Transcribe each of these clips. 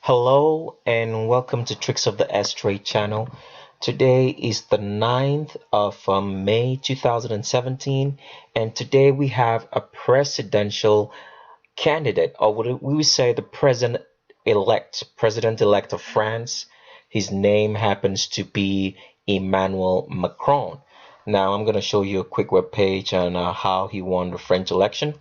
Hello and welcome to Tricks of the Trade channel. Today is the 9th of May 2017, and today we have a presidential candidate, or what we would say the president-elect of France. His name happens to be Emmanuel Macron. Now I'm going to show you a quick web page on how he won the French election.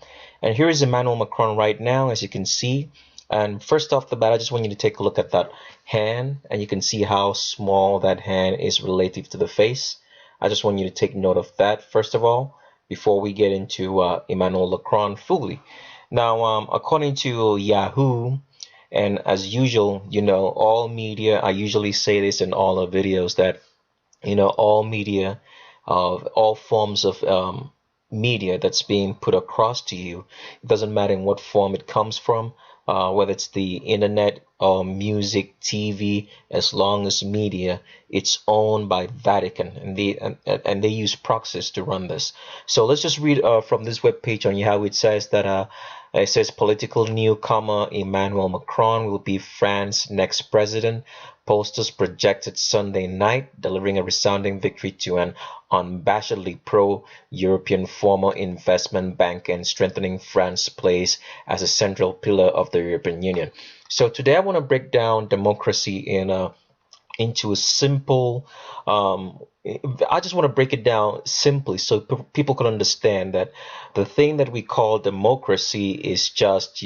And here is Emmanuel Macron right now, as you can see. And first off the bat, I just want you to take a look at that hand, and you can see how small that hand is relative to the face. I just want you to take note of that first of all, before we get into Emmanuel Macron fully. Now, according to Yahoo, and as usual, all media, I usually say this in all the videos that, all media, all forms of media that's being put across to you, it doesn't matter in what form it comes from, whether it's the internet or music, TV, as long as media, it's owned by Vatican, and they use proxies to run this. So let's just read from this web page on how it says that it says political newcomer Emmanuel Macron will be France's next president. Posters projected Sunday night, delivering a resounding victory to an unabashedly pro-European former investment bank and strengthening France's place as a central pillar of the European Union. So today I want to break down democracy into a simple I just want to break it down simply so people can understand that the thing that we call democracy is just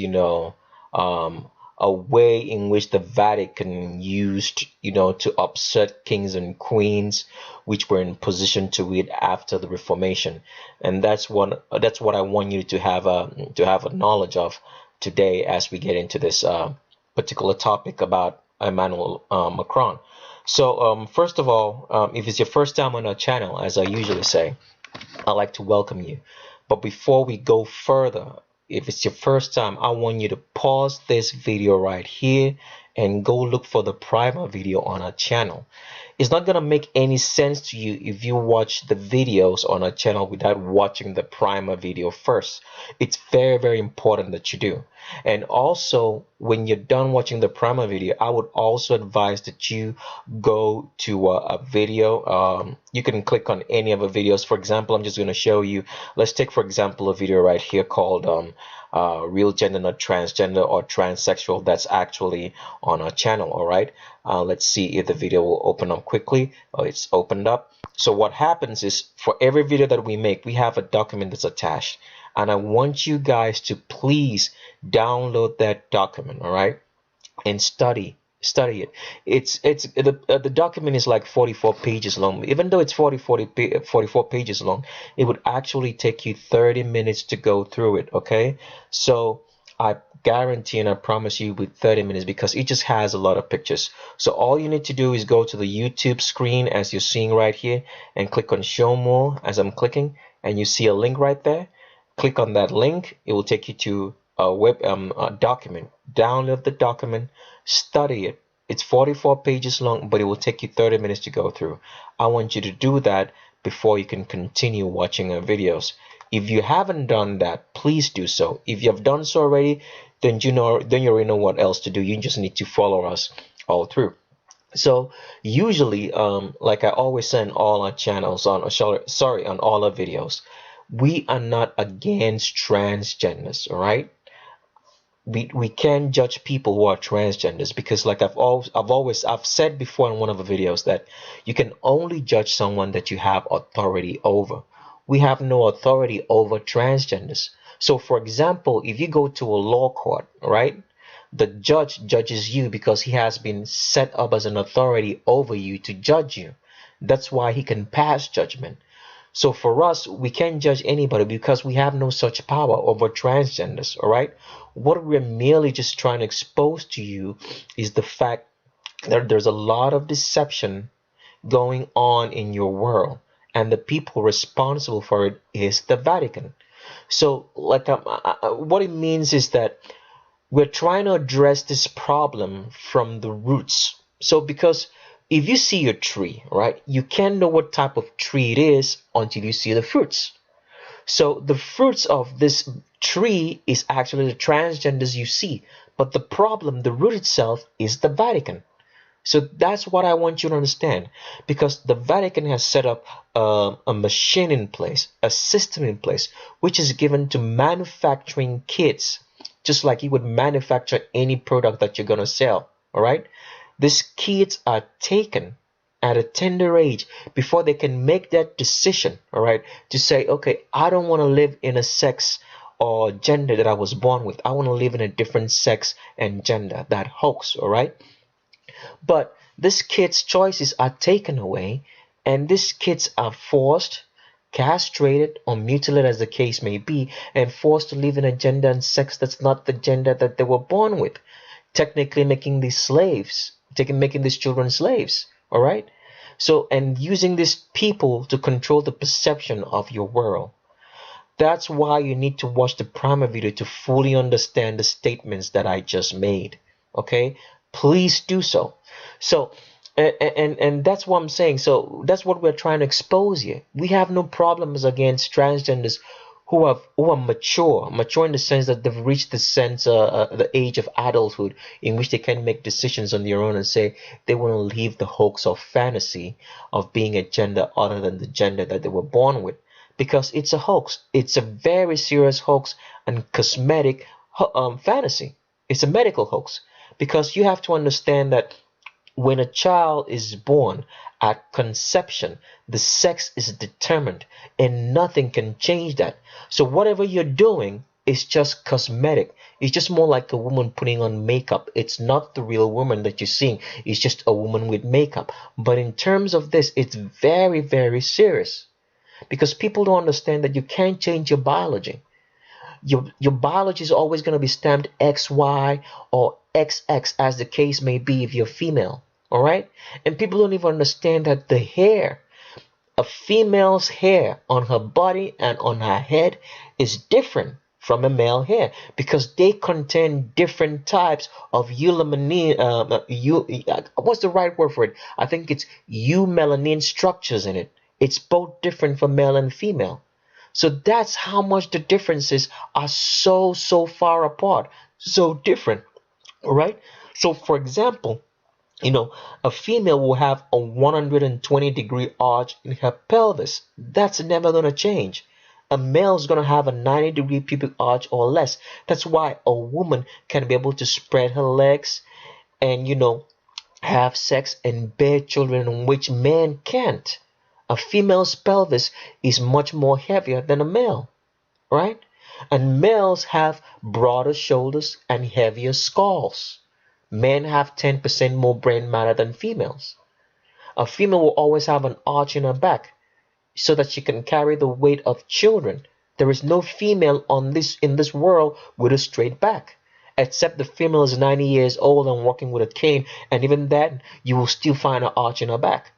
a way in which the Vatican used to upset kings and queens which were in position to it after the Reformation. And that's what I want you to have a knowledge of today as we get into this particular topic about Emmanuel Macron. So first of all, if it's your first time on our channel, as I usually say, I'd like to welcome you. But before we go further, if it's your first time, I want you to pause this video right here and go look for the primer video on our channel. It's not going to make any sense to you if you watch the videos on our channel without watching the primer video first. It's very, very important that you do. And also, when you're done watching the primer video, I would also advise that you go to a video. You can click on any of the videos. For example, I'm just going to show you. Let's take, for example, a video right here called real gender, not transgender or transsexual. That's actually on our channel. All right. Let's see if the video will open up quickly. It's opened up. So what happens is, for every video that we make, we have a document that's attached, and I want you guys to please download that document, all right, and study it. The document is like 44 pages long. Even though it's 44 pages long, it would actually take you 30 minutes to go through it. Okay, so I guarantee and I promise you with 30 minutes, because it just has a lot of pictures. So all you need to do is go to the YouTube screen as you're seeing right here and click on show more as I'm clicking, and you see a link right there. Click on that link. It will take you to a document. Download the document, study it. It's 44 pages long, but it will take you 30 minutes to go through. I want you to do that before you can continue watching our videos. If you haven't done that, please do so. If you have done so already, then you already know what else to do. You just need to follow us all through. So usually, like I always say on all our channels, on all our videos, we are not against transgenders. All right, we can judge people who are transgenders, because like I've said before in one of the videos that you can only judge someone that you have authority over. We have no authority over transgenders. So for example, if you go to a law court, right, the judge judges you because he has been set up as an authority over you to judge you. That's why he can pass judgment. So for us, we can't judge anybody because we have no such power over transgenders. All right, what we're merely just trying to expose to you is the fact that there's a lot of deception going on in your world, and the people responsible for it is the Vatican. So like what it means is that we're trying to address this problem from the roots. So because if you see a tree, right, you can't know what type of tree it is until you see the fruits. So the fruits of this tree is actually the transgenders you see, But the problem, the root itself, is the Vatican. So that's what I want you to understand, because the Vatican has set up a machine in place, a system in place, which is given to manufacturing kids, just like you would manufacture any product that you're going to sell. All right. These kids are taken at a tender age before they can make that decision. All right. To say, okay, I don't want to live in a sex or gender that I was born with. I want to live in a different sex and gender. That hoax. All right. But these kids' choices are taken away, and these kids are forced, castrated, or mutilated, as the case may be, and forced to live in a gender and sex that's not the gender that they were born with, technically making these slaves, making these children slaves. All right? So, and using these people to control the perception of your world. That's why you need to watch the primer video to fully understand the statements that I just made. Okay? Please do so. So, and that's what I'm saying. So that's what we're trying to expose here. We have no problems against transgenders who are mature in the sense that they've reached the age of adulthood in which they can make decisions on their own and say they want to leave the hoax or fantasy of being a gender other than the gender that they were born with, because it's a hoax. It's a very serious hoax and cosmetic fantasy. It's a medical hoax, because you have to understand that when a child is born at conception, the sex is determined and nothing can change that. So whatever you're doing is just cosmetic. It's just more like a woman putting on makeup. It's not the real woman that you're seeing. It's just a woman with makeup. But in terms of this, it's very, very serious, because people don't understand that you can't change your biology. Your biology is always going to be stamped XY or XX, as the case may be, if you're female. All right? And people don't even understand that the hair, a female's hair on her body and on her head, is different from a male hair, because they contain different types of eumelanin. What's the right word for it? I think it's eumelanin structures in it. It's both different for male and female. So that's how much the differences are so far apart, so different. All right? So for example, a female will have a 120-degree arch in her pelvis. That's never going to change. A male is going to have a 90-degree pubic arch or less. That's why a woman can be able to spread her legs and, have sex and bear children, which men can't. A female's pelvis is much more heavier than a male, right? And males have broader shoulders and heavier skulls. Men have 10% more brain matter than females. A female will always have an arch in her back so that she can carry the weight of children. There is no female in this world with a straight back, except the female is 90 years old and walking with a cane, and even that you will still find an arch in her back.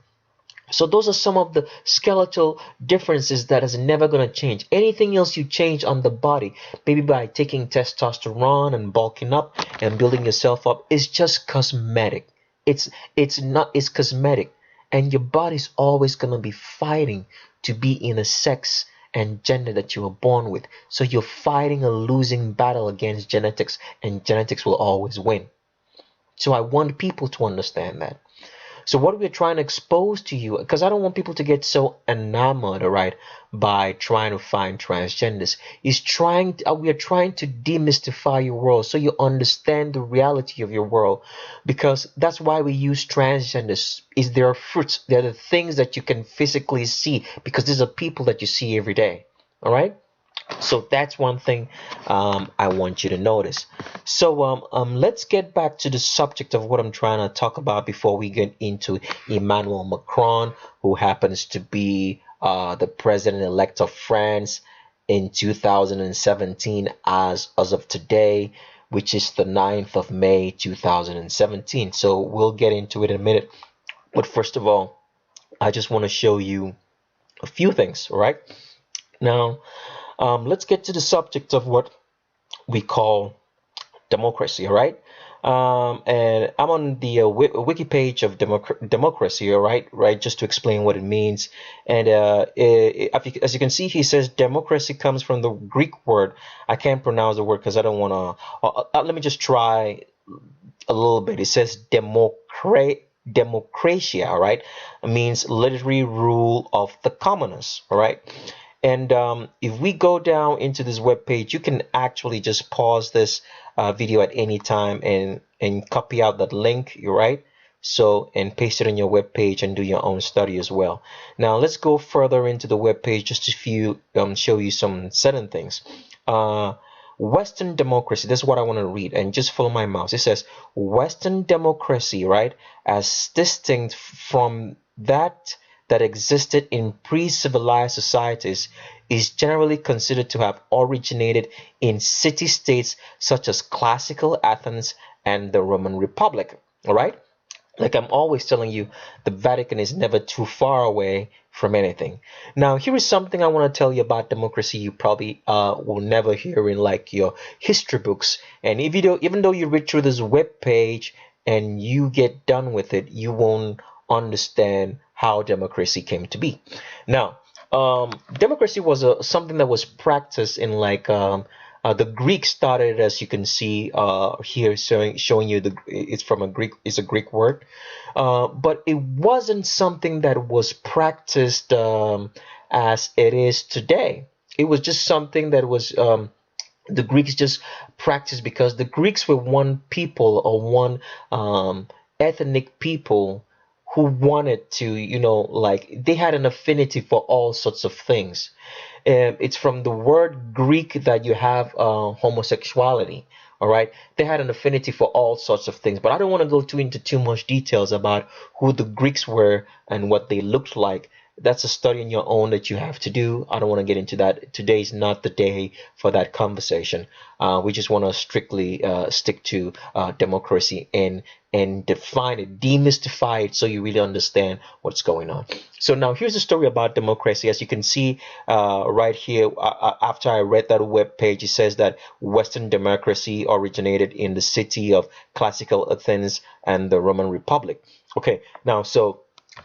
So those are some of the skeletal differences that is never going to change. Anything else you change on the body, maybe by taking testosterone and bulking up and building yourself up, is just cosmetic. It's cosmetic. And your body's always going to be fighting to be in a sex and gender that you were born with. So you're fighting a losing battle against genetics, and genetics will always win. So I want people to understand that. So what we're trying to expose to you, because I don't want people to get so enamored, all right, by trying to find transgenders, we are trying to demystify your world so you understand the reality of your world, because that's why we use transgenders. Is there are fruits, they're the things that you can physically see, because these are people that you see every day, all right? So that's one thing I want you to notice. So let's get back to the subject of what I'm trying to talk about before we get into Emmanuel Macron, who happens to be the president-elect of France in 2017 as of today, which is the 9th of May 2017. So we'll get into it in a minute. But first of all, I just want to show you a few things, all right? Now, let's get to the subject of what we call democracy, all right? And I'm on the wiki page of democracy, all right, right, just to explain what it means. And as you can see, he says democracy comes from the Greek word. I can't pronounce the word because I don't want to. Let me just try a little bit. It says democratia, all right? It means literary rule of the commoners, all right? And if we go down into this web page, you can actually just pause this video at any time and copy out that link, right? So, and paste it on your web page and do your own study as well. Now, let's go further into the web page just to show you some certain things. Western democracy, this is what I want to read, and just follow my mouse. It says Western democracy, right, as distinct from that existed in pre-civilized societies, is generally considered to have originated in city-states such as classical Athens and the Roman Republic. All right? Like I'm always telling you, the Vatican is never too far away from anything. Now, here is something I want to tell you about democracy you probably will never hear in like your history books. And if you don't, even though you read through this web page and you get done with it, you won't understand how democracy came to be. Now, democracy was something that was practiced in like the Greek started, as you can see here, showing you it's a Greek word, but it wasn't something that was practiced as it is today. It was just something that was the Greeks just practiced because the Greeks were one people or one ethnic people who wanted to, like they had an affinity for all sorts of things. It's from the word Greek that you have homosexuality. All right, they had an affinity for all sorts of things, but I don't want to go into too much details about who the Greeks were and what they looked like. That's a study on your own that you have to do. I don't want to get into that. Today's not the day for that conversation. We just want to strictly stick to democracy and define it, demystify it, so you really understand what's going on. So now here's the story about democracy. As you can see right here, after I read that web page, it says that Western democracy originated in the city of classical Athens and the Roman Republic. Okay, now so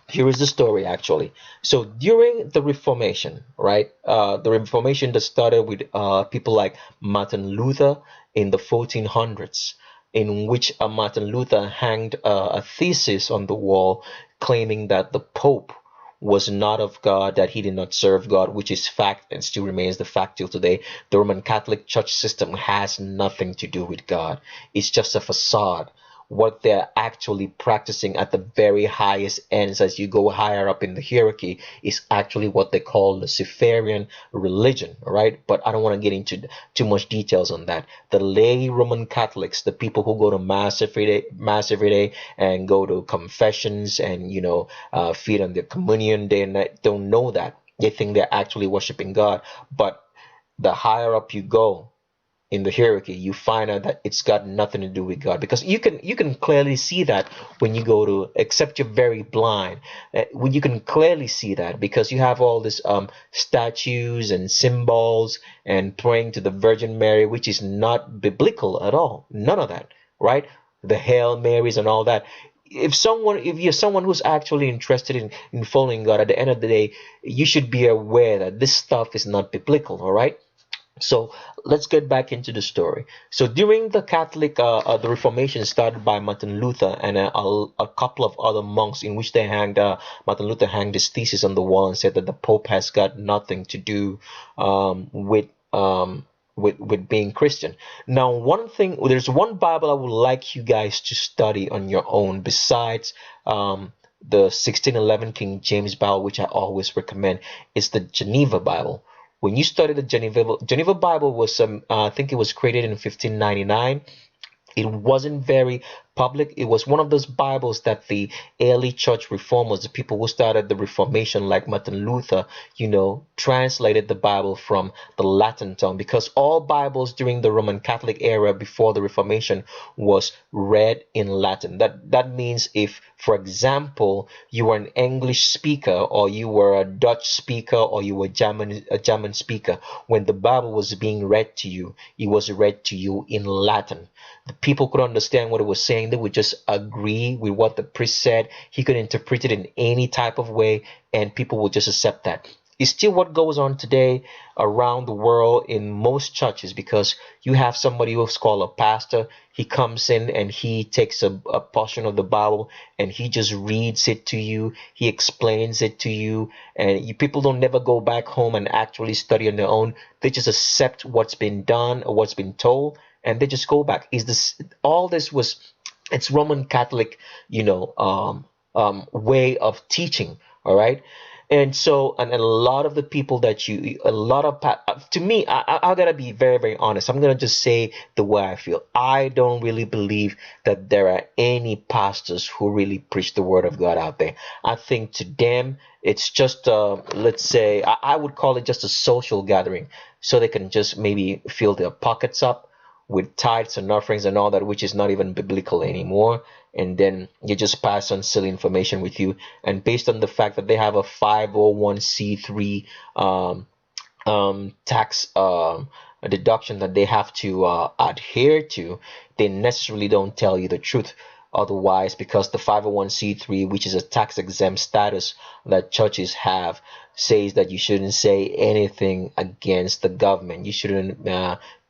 here is the story actually. So during the Reformation, right? The Reformation that started with people like Martin Luther in the 1400s, in which Martin Luther hanged a thesis on the wall claiming that the Pope was not of God, that he did not serve God, which is fact and still remains the fact till today. The Roman Catholic Church system has nothing to do with God. It's just a facade. What they're actually practicing at the very highest ends as you go higher up in the hierarchy is actually what they call the Luciferian religion, all right? But I don't want to get into too much details on that. The lay Roman Catholics, the people who go to mass every day and go to confessions and feed on their communion, they don't know that. They think they're actually worshiping God. But the higher up you go in the hierarchy, you find out that it's got nothing to do with God, because you can clearly see that when you go to, except you're very blind, when you can clearly see that because you have all this statues and symbols and praying to the Virgin Mary, which is not biblical at all. None of that, right? The Hail Marys and all that. If you're someone who's actually interested in following God, at the end of the day, you should be aware that this stuff is not biblical, all right? So let's get back into the story. So during the the Reformation started by Martin Luther and a couple of other monks, in which they Martin Luther hanged his thesis on the wall and said that the Pope has got nothing to do with being Christian. Now, there's one Bible I would like you guys to study on your own besides the 1611 King James Bible, which I always recommend. Is the Geneva Bible. When you study the Geneva Bible was I think it was created in 1599. It wasn't very public. It was one of those Bibles that the early church reformers, the people who started the Reformation, like Martin Luther, translated the Bible from the Latin tongue, because all Bibles during the Roman Catholic era before the Reformation was read in Latin. That means if, for example, you were an English speaker or you were a Dutch speaker or you were a German speaker, when the Bible was being read to you, it was read to you in Latin. The people could understand what it was saying. They would just agree with what the priest said. He could interpret it in any type of way, and people would just accept that. It's still what goes on today around the world in most churches, because you have somebody who's called a pastor. He comes in and he takes a portion of the Bible and he just reads it to you. He explains it to you, and people don't never go back home and actually study on their own. They just accept what's been done or what's been told, and they just go back. Is this all this was? It's Roman Catholic, way of teaching. All right. And so, and a lot of the people that a lot of, to me, I gotta be very, very honest. I'm gonna just say the way I feel. I don't really believe that there are any pastors who really preach the word of God out there. I think to them, it's just, let's say, I would call it just a social gathering, so they can just maybe fill their pockets up with tithes and offerings and all that, which is not even biblical anymore. And then you just pass on silly information with you. And based on the fact that they have a 501c3 tax deduction that they have to adhere to, they necessarily don't tell you the truth. Otherwise, because the 501c3, which is a tax exempt status that churches have, says that you shouldn't say anything against the government. You shouldn't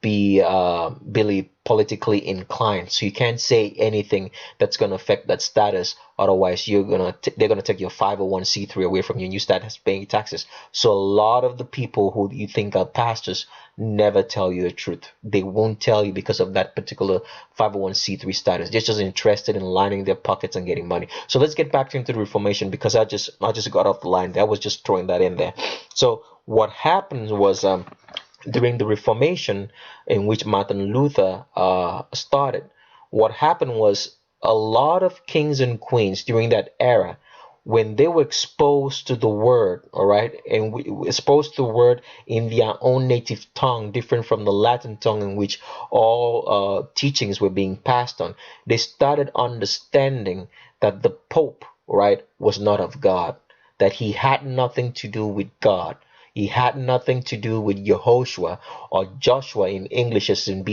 be really politically inclined. So you can't say anything that's going to affect that status. Otherwise, they're gonna take your 501c3 away from you, and you start paying taxes. So a lot of the people who you think are pastors never tell you the truth. They won't tell you because of that particular 501c3 status. They're just interested in lining their pockets and getting money. So let's get back into the Reformation, because I just got off the line there. I was just throwing that in there. So what happened was, during the Reformation, in which Martin Luther started, what happened was a lot of kings and queens during that era, when they were exposed to the word, all right, and exposed to the word in their own native tongue, different from the Latin tongue in which all teachings were being passed on, they started understanding that the Pope, right, was not of God, that he had nothing to do with God. He had nothing to do with Yehoshua, or Joshua in English, as in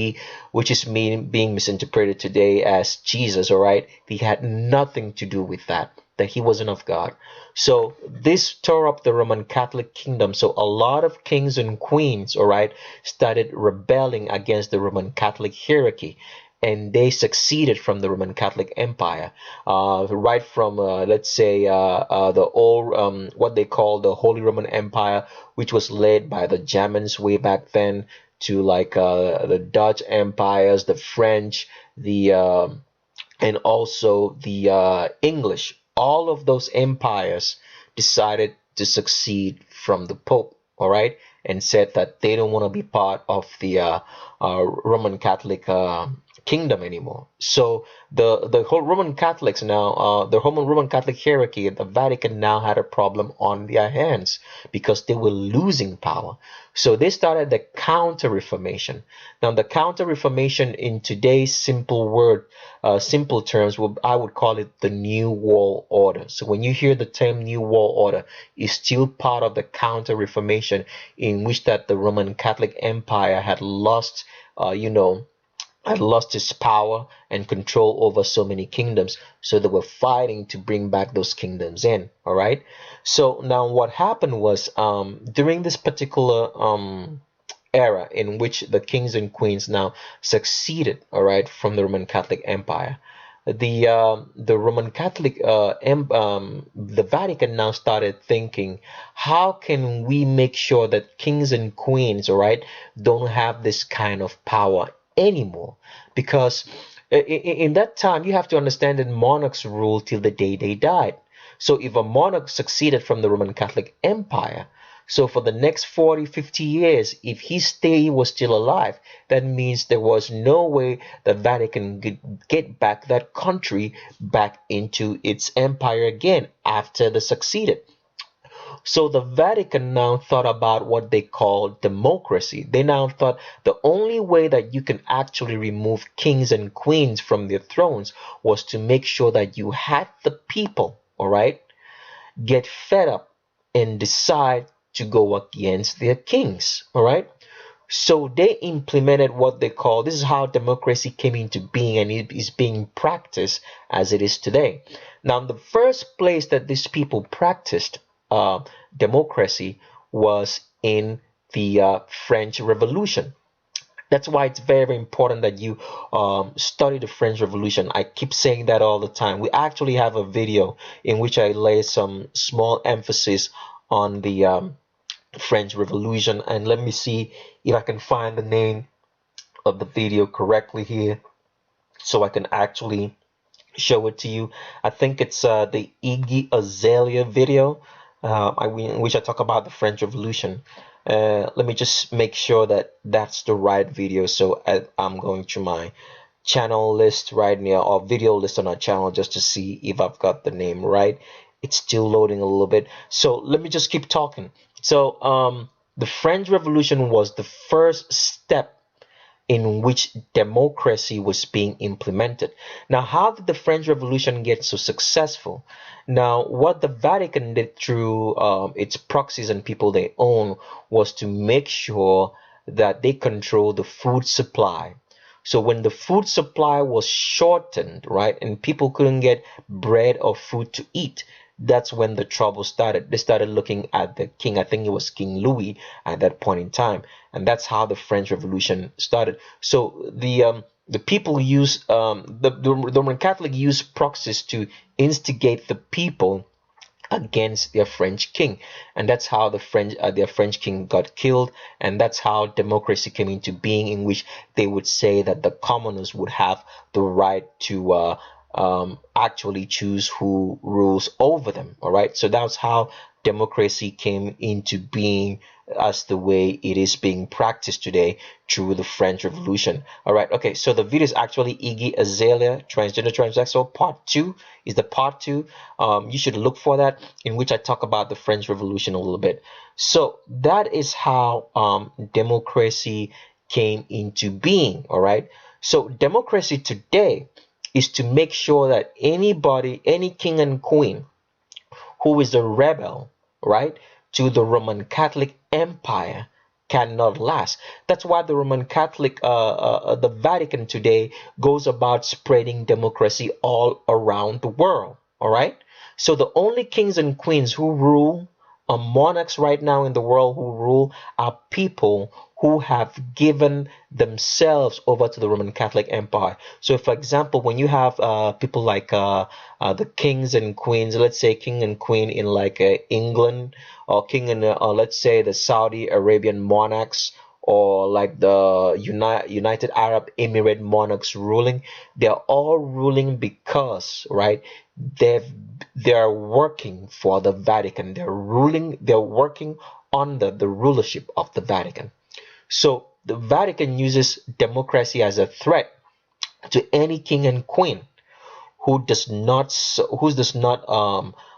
which is being misinterpreted today as Jesus, all right? He had nothing to do with that he wasn't of God. So this tore up the Roman Catholic kingdom. So a lot of kings and queens, all right, started rebelling against the Roman Catholic hierarchy. And they succeeded from the Roman Catholic Empire, right from, let's say, the old, what they call the Holy Roman Empire, which was led by the Germans way back then, to like the Dutch empires, the French, and also the English. All of those empires decided to succeed from the Pope, all right, and said that they don't want to be part of the Roman Catholic kingdom anymore. So the whole Roman Catholics now, the Roman Catholic hierarchy at the Vatican now had a problem on their hands, because they were losing power. So they started the Counter-Reformation. Now the Counter-Reformation, in today's simple terms, I would call it the New World Order. So when you hear the term New World Order, it's still part of the Counter-Reformation, in which that the Roman Catholic Empire had lost, had lost its power and control over so many kingdoms. So they were fighting to bring back those kingdoms in. All right. So now what happened was, during this particular era in which the kings and queens now succeeded, all right, from the Roman Catholic Empire, the Roman Catholic the Vatican now started thinking, how can we make sure that kings and queens, all right, don't have this kind of power anymore? Because in that time, you have to understand that monarchs ruled till the day they died. So if a monarch succeeded from the Roman Catholic Empire, so for the next 40, 50 years, if he was still alive, that means there was no way the Vatican could get back that country back into its empire again after they succeeded. So the Vatican now thought about what they call democracy. They now thought the only way that you can actually remove kings and queens from their thrones was to make sure that you had the people, all right, get fed up and decide to go against their kings, all right? So they implemented what they call, this is how democracy came into being, and it is being practiced as it is today. Now, the first place that these people practiced democracy was in the French Revolution. That's why it's very, very important that you study the French Revolution. I keep saying that all the time. We actually have a video in which I lay some small emphasis on the French Revolution. And let me see if I can find the name of the video correctly here so I can actually show it to you. I think it's the Iggy Azalea video, in which I talk about the French Revolution. Let me just make sure that that's the right video. So I'm going to my channel list right now, or video list on our channel, just to see if I've got the name right. It's still loading a little bit, so let me just keep talking. So the French Revolution was the first step in which democracy was being implemented. Now, how did the French Revolution get so successful? Now, what the Vatican did through its proxies and people they own was to make sure that they control the food supply. So when the food supply was shortened, right, and people couldn't get bread or food to eat, that's when the trouble started. They started looking at the king. I think it was King Louis at that point in time, and that's how the French Revolution started. So the people use the Roman Catholic used proxies to instigate the people against their French king, and that's how their French king got killed, and that's how democracy came into being, in which they would say that the commoners would have the right to actually choose who rules over them. All right, so that's how democracy came into being as the way it is being practiced today through the French Revolution. All right, okay, so the video is actually Iggy Azalea, Transgender Transsexual, part 2 is the part 2. You should look for that, in which I talk about the French Revolution a little bit. So that is how democracy came into being. All right, so democracy today is to make sure that anybody, any king and queen who is a rebel, right, to the Roman Catholic Empire cannot last. That's why the Roman Catholic, the Vatican today goes about spreading democracy all around the world. All right. So the only kings and queens who rule, monarchs right now in the world who rule, are people who have given themselves over to the Roman Catholic Empire. So, for example, when you have people like the kings and queens, let's say king and queen in like England, or king and let's say the Saudi Arabian monarchs, or like the United Arab Emirate monarchs ruling, they're all ruling because, right, they're working for the Vatican. They're working under the rulership of the Vatican. So the Vatican uses democracy as a threat to any king and queen who does not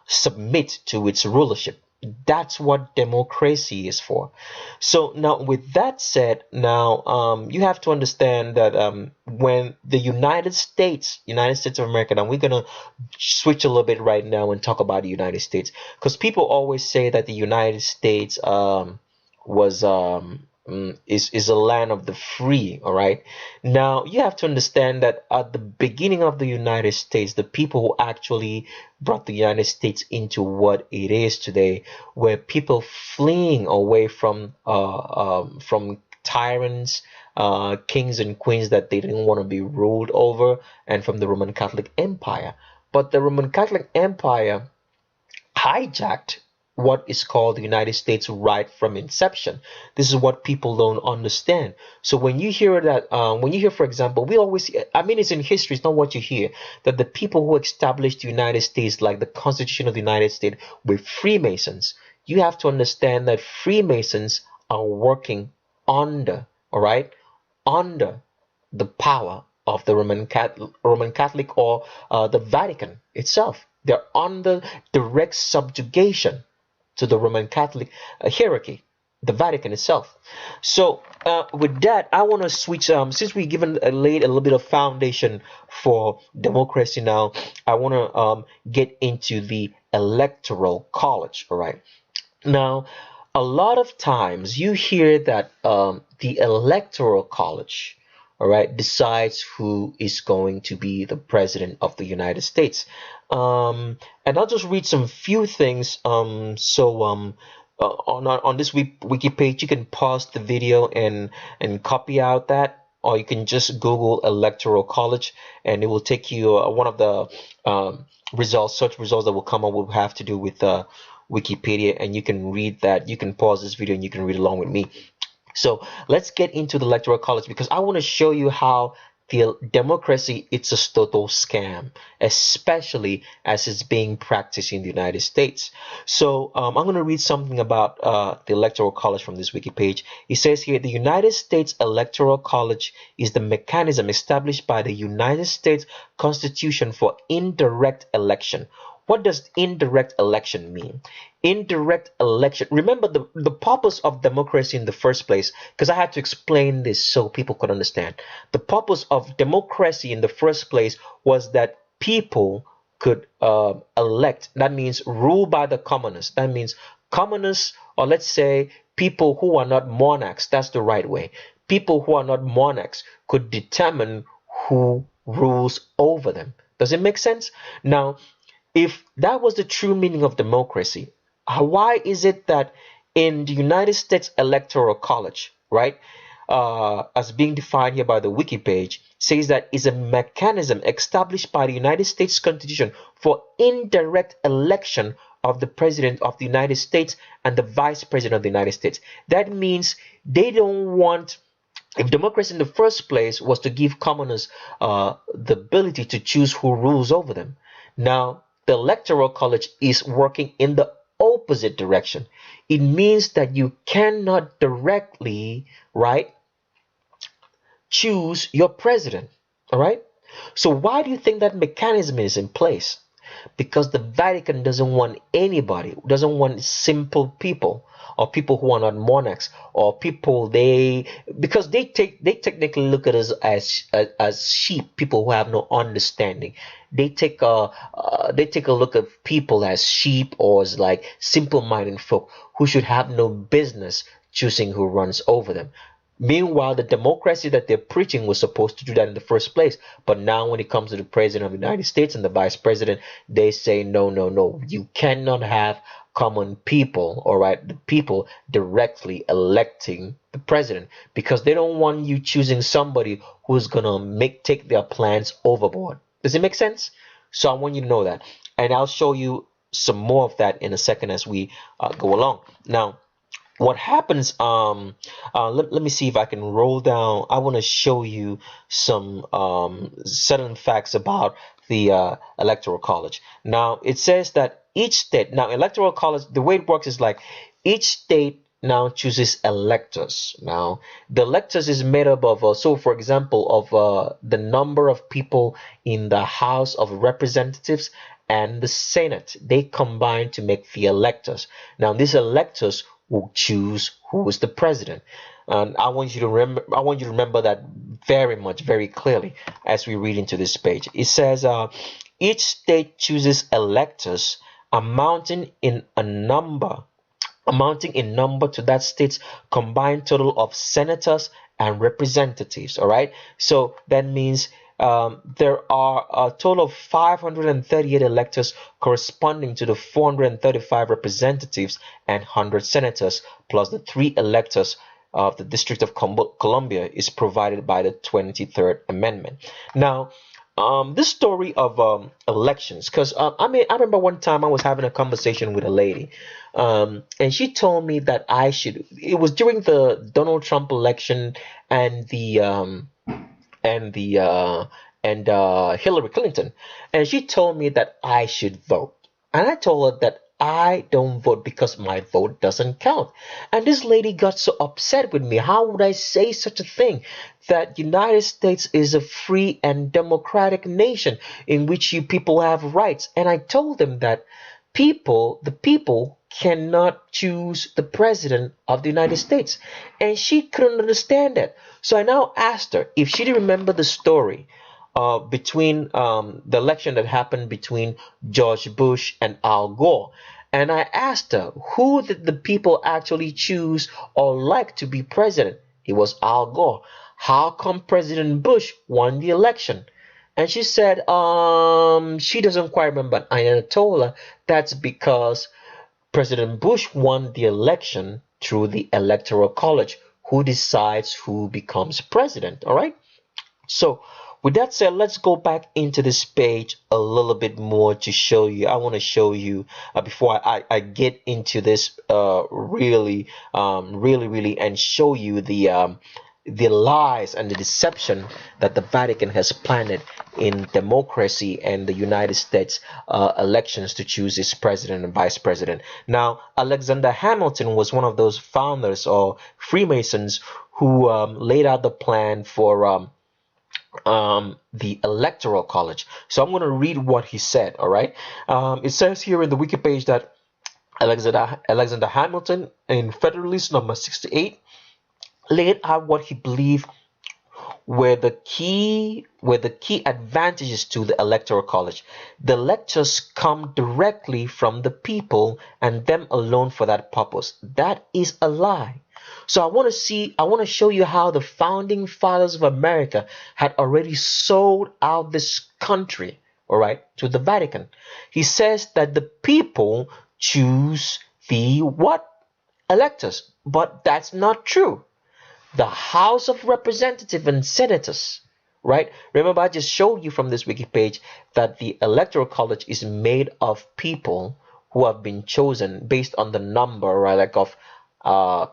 submit to its rulership. That's what democracy is for. So now, with that said, now you have to understand that when the United States of America, now we're gonna switch a little bit right now and talk about the United States, because people always say that the United States was is a land of the free. All right, now you have to understand that at the beginning of the United States, the people who actually brought the United States into what it is today were people fleeing away from tyrants, kings and queens that they didn't want to be ruled over, and from the Roman Catholic Empire. But the Roman Catholic Empire hijacked what is called the United States right from inception. This is what people don't understand. So when you hear that, for example, we always, I mean, it's in history, it's not what you hear, that the people who established the United States, like the Constitution of the United States, were Freemasons. You have to understand that Freemasons are working under, all right, under the power of the Roman Catholic, or the Vatican itself. They're under direct subjugation to the Roman Catholic hierarchy, the Vatican itself. So with that, I want to switch. Since we've laid a little bit of foundation for democracy, now I want to get into the Electoral College. All right. Now, a lot of times you hear that the Electoral College, all right, decides who is going to be the president of the United States. And I'll just read some few things. On this wiki page, you can pause the video and copy out that, or you can just Google Electoral College, and it will take you one of the search results that will come up will have to do with Wikipedia, and you can read that. You can pause this video and you can read along with me. So let's get into the Electoral College, because I want to show you how the democracy, it's a total scam, especially as it's being practiced in the United States. So I'm going to read something about the Electoral College from this wiki page. It says here, the United States Electoral College is the mechanism established by the United States Constitution for indirect election. What does indirect election mean? Indirect election. Remember the purpose of democracy in the first place, because I had to explain this so people could understand. The purpose of democracy in the first place was that people could elect. That means rule by the commoners. That means commoners, or let's say people who are not monarchs. That's the right way. People who are not monarchs could determine who rules over them. Does it make sense? Now, if that was the true meaning of democracy, why is it that in the United States Electoral College, right, as being defined here by the wiki page, says that is a mechanism established by the United States Constitution for indirect election of the President of the United States and the Vice President of the United States? That means they don't want, if democracy in the first place was to give commoners the ability to choose who rules over them, now the Electoral College is working in the opposite direction. It means that you cannot directly, right, choose your president. All right. So why do you think that mechanism is in place? Because the Vatican doesn't want anybody, doesn't want simple people, or people who are not monarchs, or people because they technically look at us as sheep, people who have no understanding. They take a look at people as sheep, or as like simple-minded folk who should have no business choosing who runs over them. Meanwhile, the democracy that they're preaching was supposed to do that in the first place. But now when it comes to the president of the United States and the vice president, they say, no, no, no. You cannot have common people, all right, the people directly electing the president, because they don't want you choosing somebody who's going to take their plans overboard. Does it make sense? So I want you to know that. And I'll show you some more of that in a second as we go along. Now, what happens, let me see if I can roll down. I want to show you some certain facts about the Electoral College. Now, it says that each state, now Electoral College, the way it works is like each state now chooses electors. Now, the electors is made up of, so for example, of the number of people in the House of Representatives and the Senate. They combine to make the electors. Now, these electors will choose who is the president. And I want you to remember that very clearly as we read into this page. It says each state chooses electors amounting in number to that state's combined total of senators and representatives. All right, so that means there are a total of 538 electors corresponding to the 435 representatives and 100 senators, plus the 3 electors of the District of Columbia is provided by the 23rd Amendment. Now, this story of elections, because I remember one time I was having a conversation with a lady, and she told me that it was during the Donald Trump election and the Hillary Clinton, and she told me that I should vote, and I told her that I don't vote because my vote doesn't count. And this lady got so upset with me. How would I say such a thing? That United States is a free and democratic nation in which you people have rights. And I told them that the people cannot choose the president of the United States. And she couldn't understand that. So I now asked her if she didn't remember the story between the election that happened between George Bush and Al Gore. And I asked her, who did the people actually choose or like to be president? It was Al Gore. How come President Bush won the election? And she said, she doesn't quite remember. And I told her that's because President Bush won the election through the Electoral College, who decides who becomes president. All right. So with that said, let's go back into this page a little bit more to show you. I want to show you before I get into this really, and show you the lies and the deception that the Vatican has planted in democracy and the United States elections to choose its president and vice president. Now, Alexander Hamilton was one of those founders or Freemasons who laid out the plan for the Electoral College. So I'm going to read what he said. All right. It says here in the wiki page that Alexander Hamilton, in Federalist number 68, laid out what he believed were the key advantages to the Electoral College. The electors come directly from the people and them alone for that purpose. That is a lie. So I want to show you how the founding fathers of America had already sold out this country, all right, to the Vatican. He says that the people choose the what? Electors. But that's not true. The House of Representatives and Senators, right? Remember, I just showed you from this wiki page that the Electoral College is made of people who have been chosen based on the number, right, like of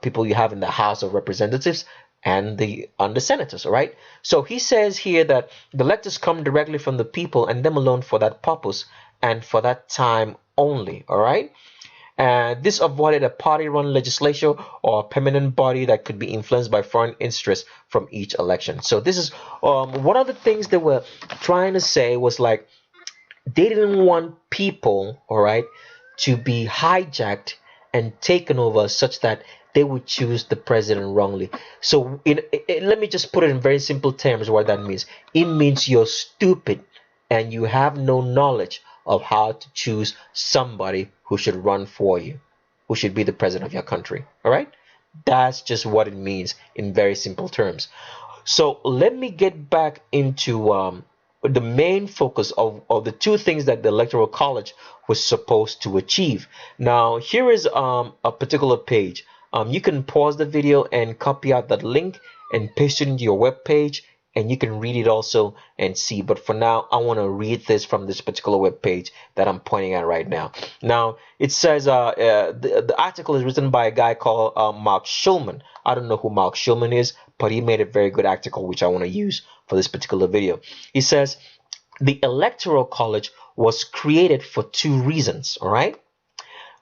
people you have in the House of Representatives and the senators, right? So he says here that the electors come directly from the people and them alone for that purpose and for that time only, all right? And this avoided a party-run legislature or a permanent body that could be influenced by foreign interests from each election. So this is one of the things they were trying to say was like they didn't want people, all right, to be hijacked and taken over such that they would choose the president wrongly. So let me just put it in very simple terms what that means. It means you're stupid and you have no knowledge of how to choose somebody who should run for you, who should be the president of your country. All right? That's just what it means in very simple terms. So let me get back into the main focus of the two things that the Electoral College was supposed to achieve. Now, here is a particular page. You can pause the video and copy out that link and paste it into your web page, and you can read it also and see. But for now, I want to read this from this particular web page that I'm pointing at right now. Now, it says the article is written by a guy called Mark Schulman. I don't know who Mark Schulman is, but he made a very good article which I want to use for this particular video. He says the Electoral College was created for two reasons, all right?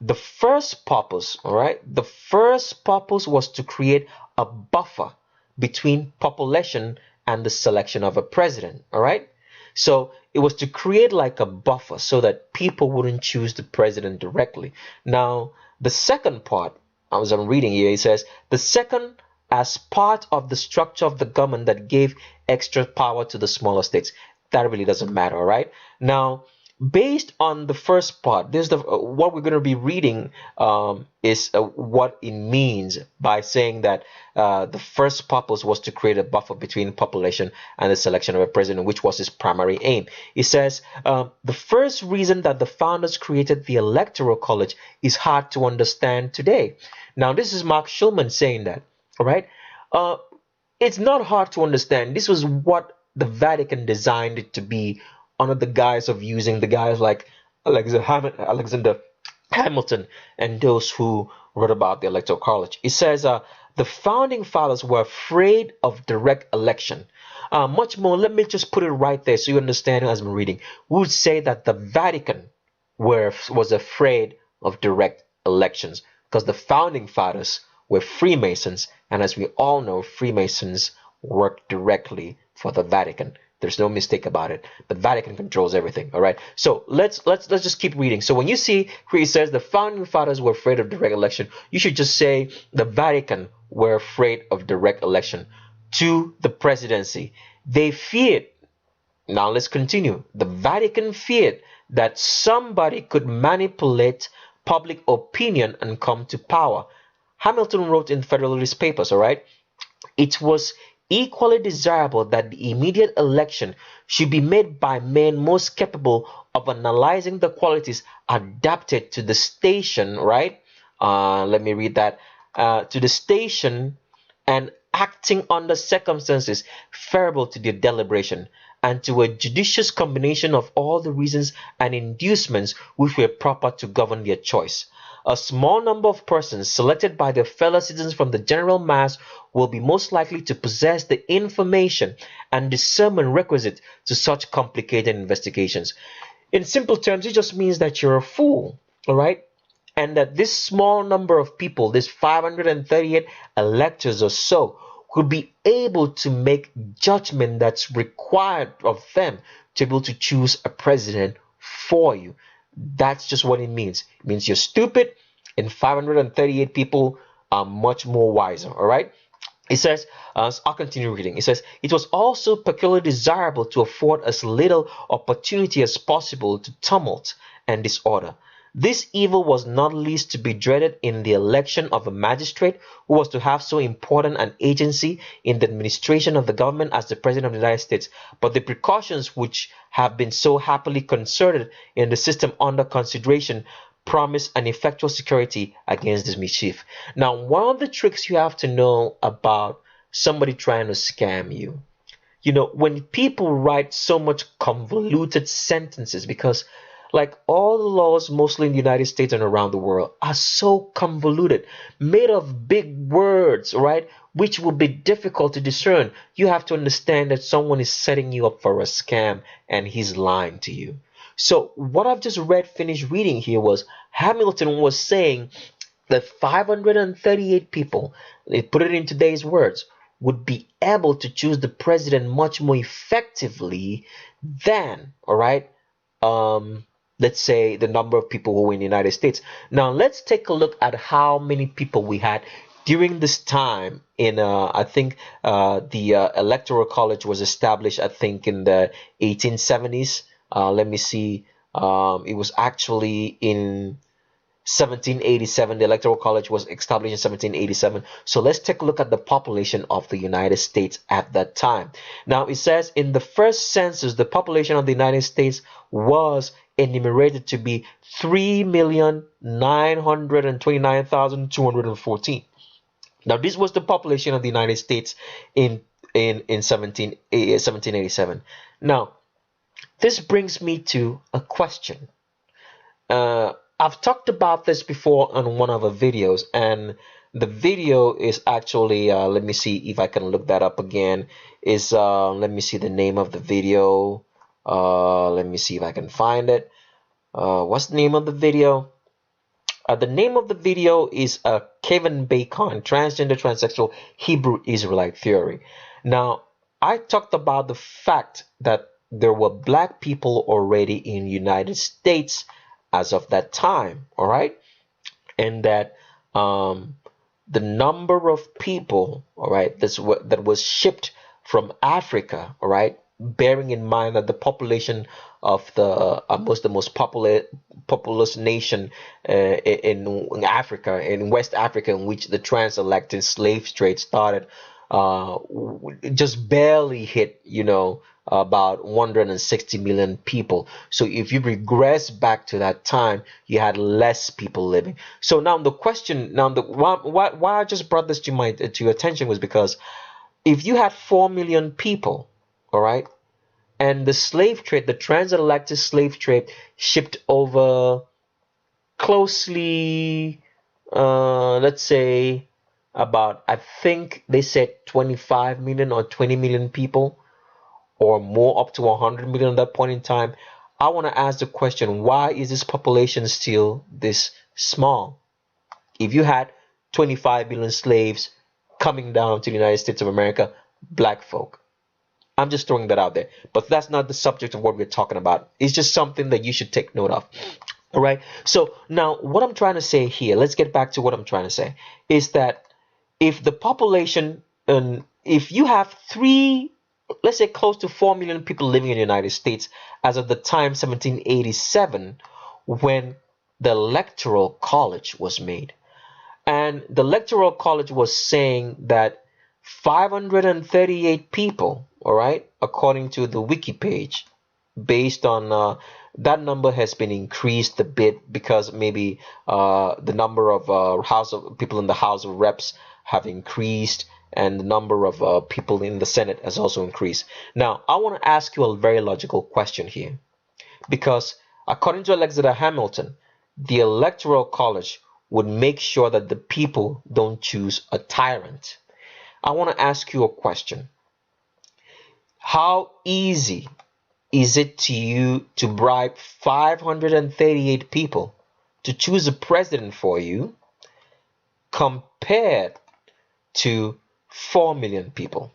The first purpose, all right? The first purpose was to create a buffer between population and the selection of a president, all right? So it was to create like a buffer so that people wouldn't choose the president directly. Now, the second part, as I'm reading here, it says, the second, as part of the structure of the government that gave extra power to the smaller states. That really doesn't matter, all right? Now, based on the first part, this is what we're going to be reading is what it means by saying that the first purpose was to create a buffer between population and the selection of a president, which was his primary aim. It says the first reason that the founders created the Electoral College is hard to understand today. Now, this is Mark Schulman saying that, all right? It's not hard to understand. This was what the Vatican designed it to be, under the guise of using the guys like Alexander Hamilton and those who wrote about the Electoral College. It says the founding fathers were afraid of direct election. Much more, let me just put it right there so you understand as I'm reading. We would say that the Vatican was afraid of direct elections because the founding fathers were Freemasons, and as we all know, Freemasons work directly for the Vatican. There's no mistake about it. The Vatican controls everything. All right. So let's just keep reading. So when you see where he says the founding fathers were afraid of direct election, you should just say the Vatican were afraid of direct election to the presidency. They feared. Now let's continue. The Vatican feared that somebody could manipulate public opinion and come to power. Hamilton wrote in Federalist Papers, all right, it was equally desirable that the immediate election should be made by men most capable of analyzing the qualities adapted to the station, right? Let me read that. To the station and acting under circumstances favorable to their deliberation, and to a judicious combination of all the reasons and inducements which were proper to govern their choice. A small number of persons selected by their fellow citizens from the general mass will be most likely to possess the information and discernment requisite to such complicated investigations. In simple terms, it just means that you're a fool, all right? And that this small number of people, this 538 electors or so, could be able to make judgment that's required of them to be able to choose a president for you. That's just what it means. It means you're stupid and 538 people are much more wiser, all right? It says, I'll continue reading. It says, it was also peculiarly desirable to afford as little opportunity as possible to tumult and disorder. This evil was not least to be dreaded in the election of a magistrate who was to have so important an agency in the administration of the government as the President of the United States. But the precautions which have been so happily concerted in the system under consideration promise an effectual security against this mischief. Now, one of the tricks you have to know about somebody trying to scam you, when people write so much convoluted sentences, because like all the laws, mostly in the United States and around the world, are so convoluted, made of big words, right? Which will be difficult to discern. You have to understand that someone is setting you up for a scam and he's lying to you. So what I've just finished reading here was Hamilton was saying that 538 people, they put it in today's words, would be able to choose the president much more effectively than, all right, let's say the number of people who were in the United States. Now let's take a look at how many people we had during this time in I think the Electoral College was established, I think, in the 1870s. Let me see. It was actually in 1787. The Electoral College was established in 1787. So let's take a look at the population of the United States at that time. Now it says in the first census, the population of the United States was enumerated to be 3,929,214. Now this was the population of the United States in 1787. Now this brings me to a question. I've talked about this before on one of the videos, and the video is actually, let me see if I can look that up again, is, let me see the name of the video, let me see if I can find it. What's the name of the video? The name of the video is Kevin Bacon, Transgender Transsexual Hebrew Israelite Theory. Now, I talked about the fact that there were black people already in the United States as of that time, all right, and that the number of people, all right, that was shipped from Africa, all right, bearing in mind that the population of the most populous nation in Africa, in West Africa, in which the transatlantic slave trade started, just barely hit, about 160 million people. So if you regress back to that time, you had less people living. So now the question, why I just brought this to your attention was because if you had 4 million people, all right, and the slave trade, the transatlantic slave trade, shipped over closely, let's say about, I think they said 25 million or 20 million people, or more, up to 100 million at that point in time. I want to ask the question, why is this population still this small? If you had 25 million slaves coming down to the United States of America, black folk. I'm just throwing that out there. But that's not the subject of what we're talking about. It's just something that you should take note of. All right. So now what I'm trying to say here, let's get back to what I'm trying to say, is that if the population, if you have let's say close to 4 million people living in the United States as of the time 1787, when the Electoral College was made. And the Electoral College was saying that 538 people, all right, according to the wiki page, based on that number has been increased a bit because maybe the number of House of people in the House of Reps have increased, and the number of people in the Senate has also increased. Now, I want to ask you a very logical question here, because according to Alexander Hamilton, the Electoral College would make sure that the people don't choose a tyrant. I want to ask you a question. How easy is it to you to bribe 538 people to choose a president for you compared to 4 million people?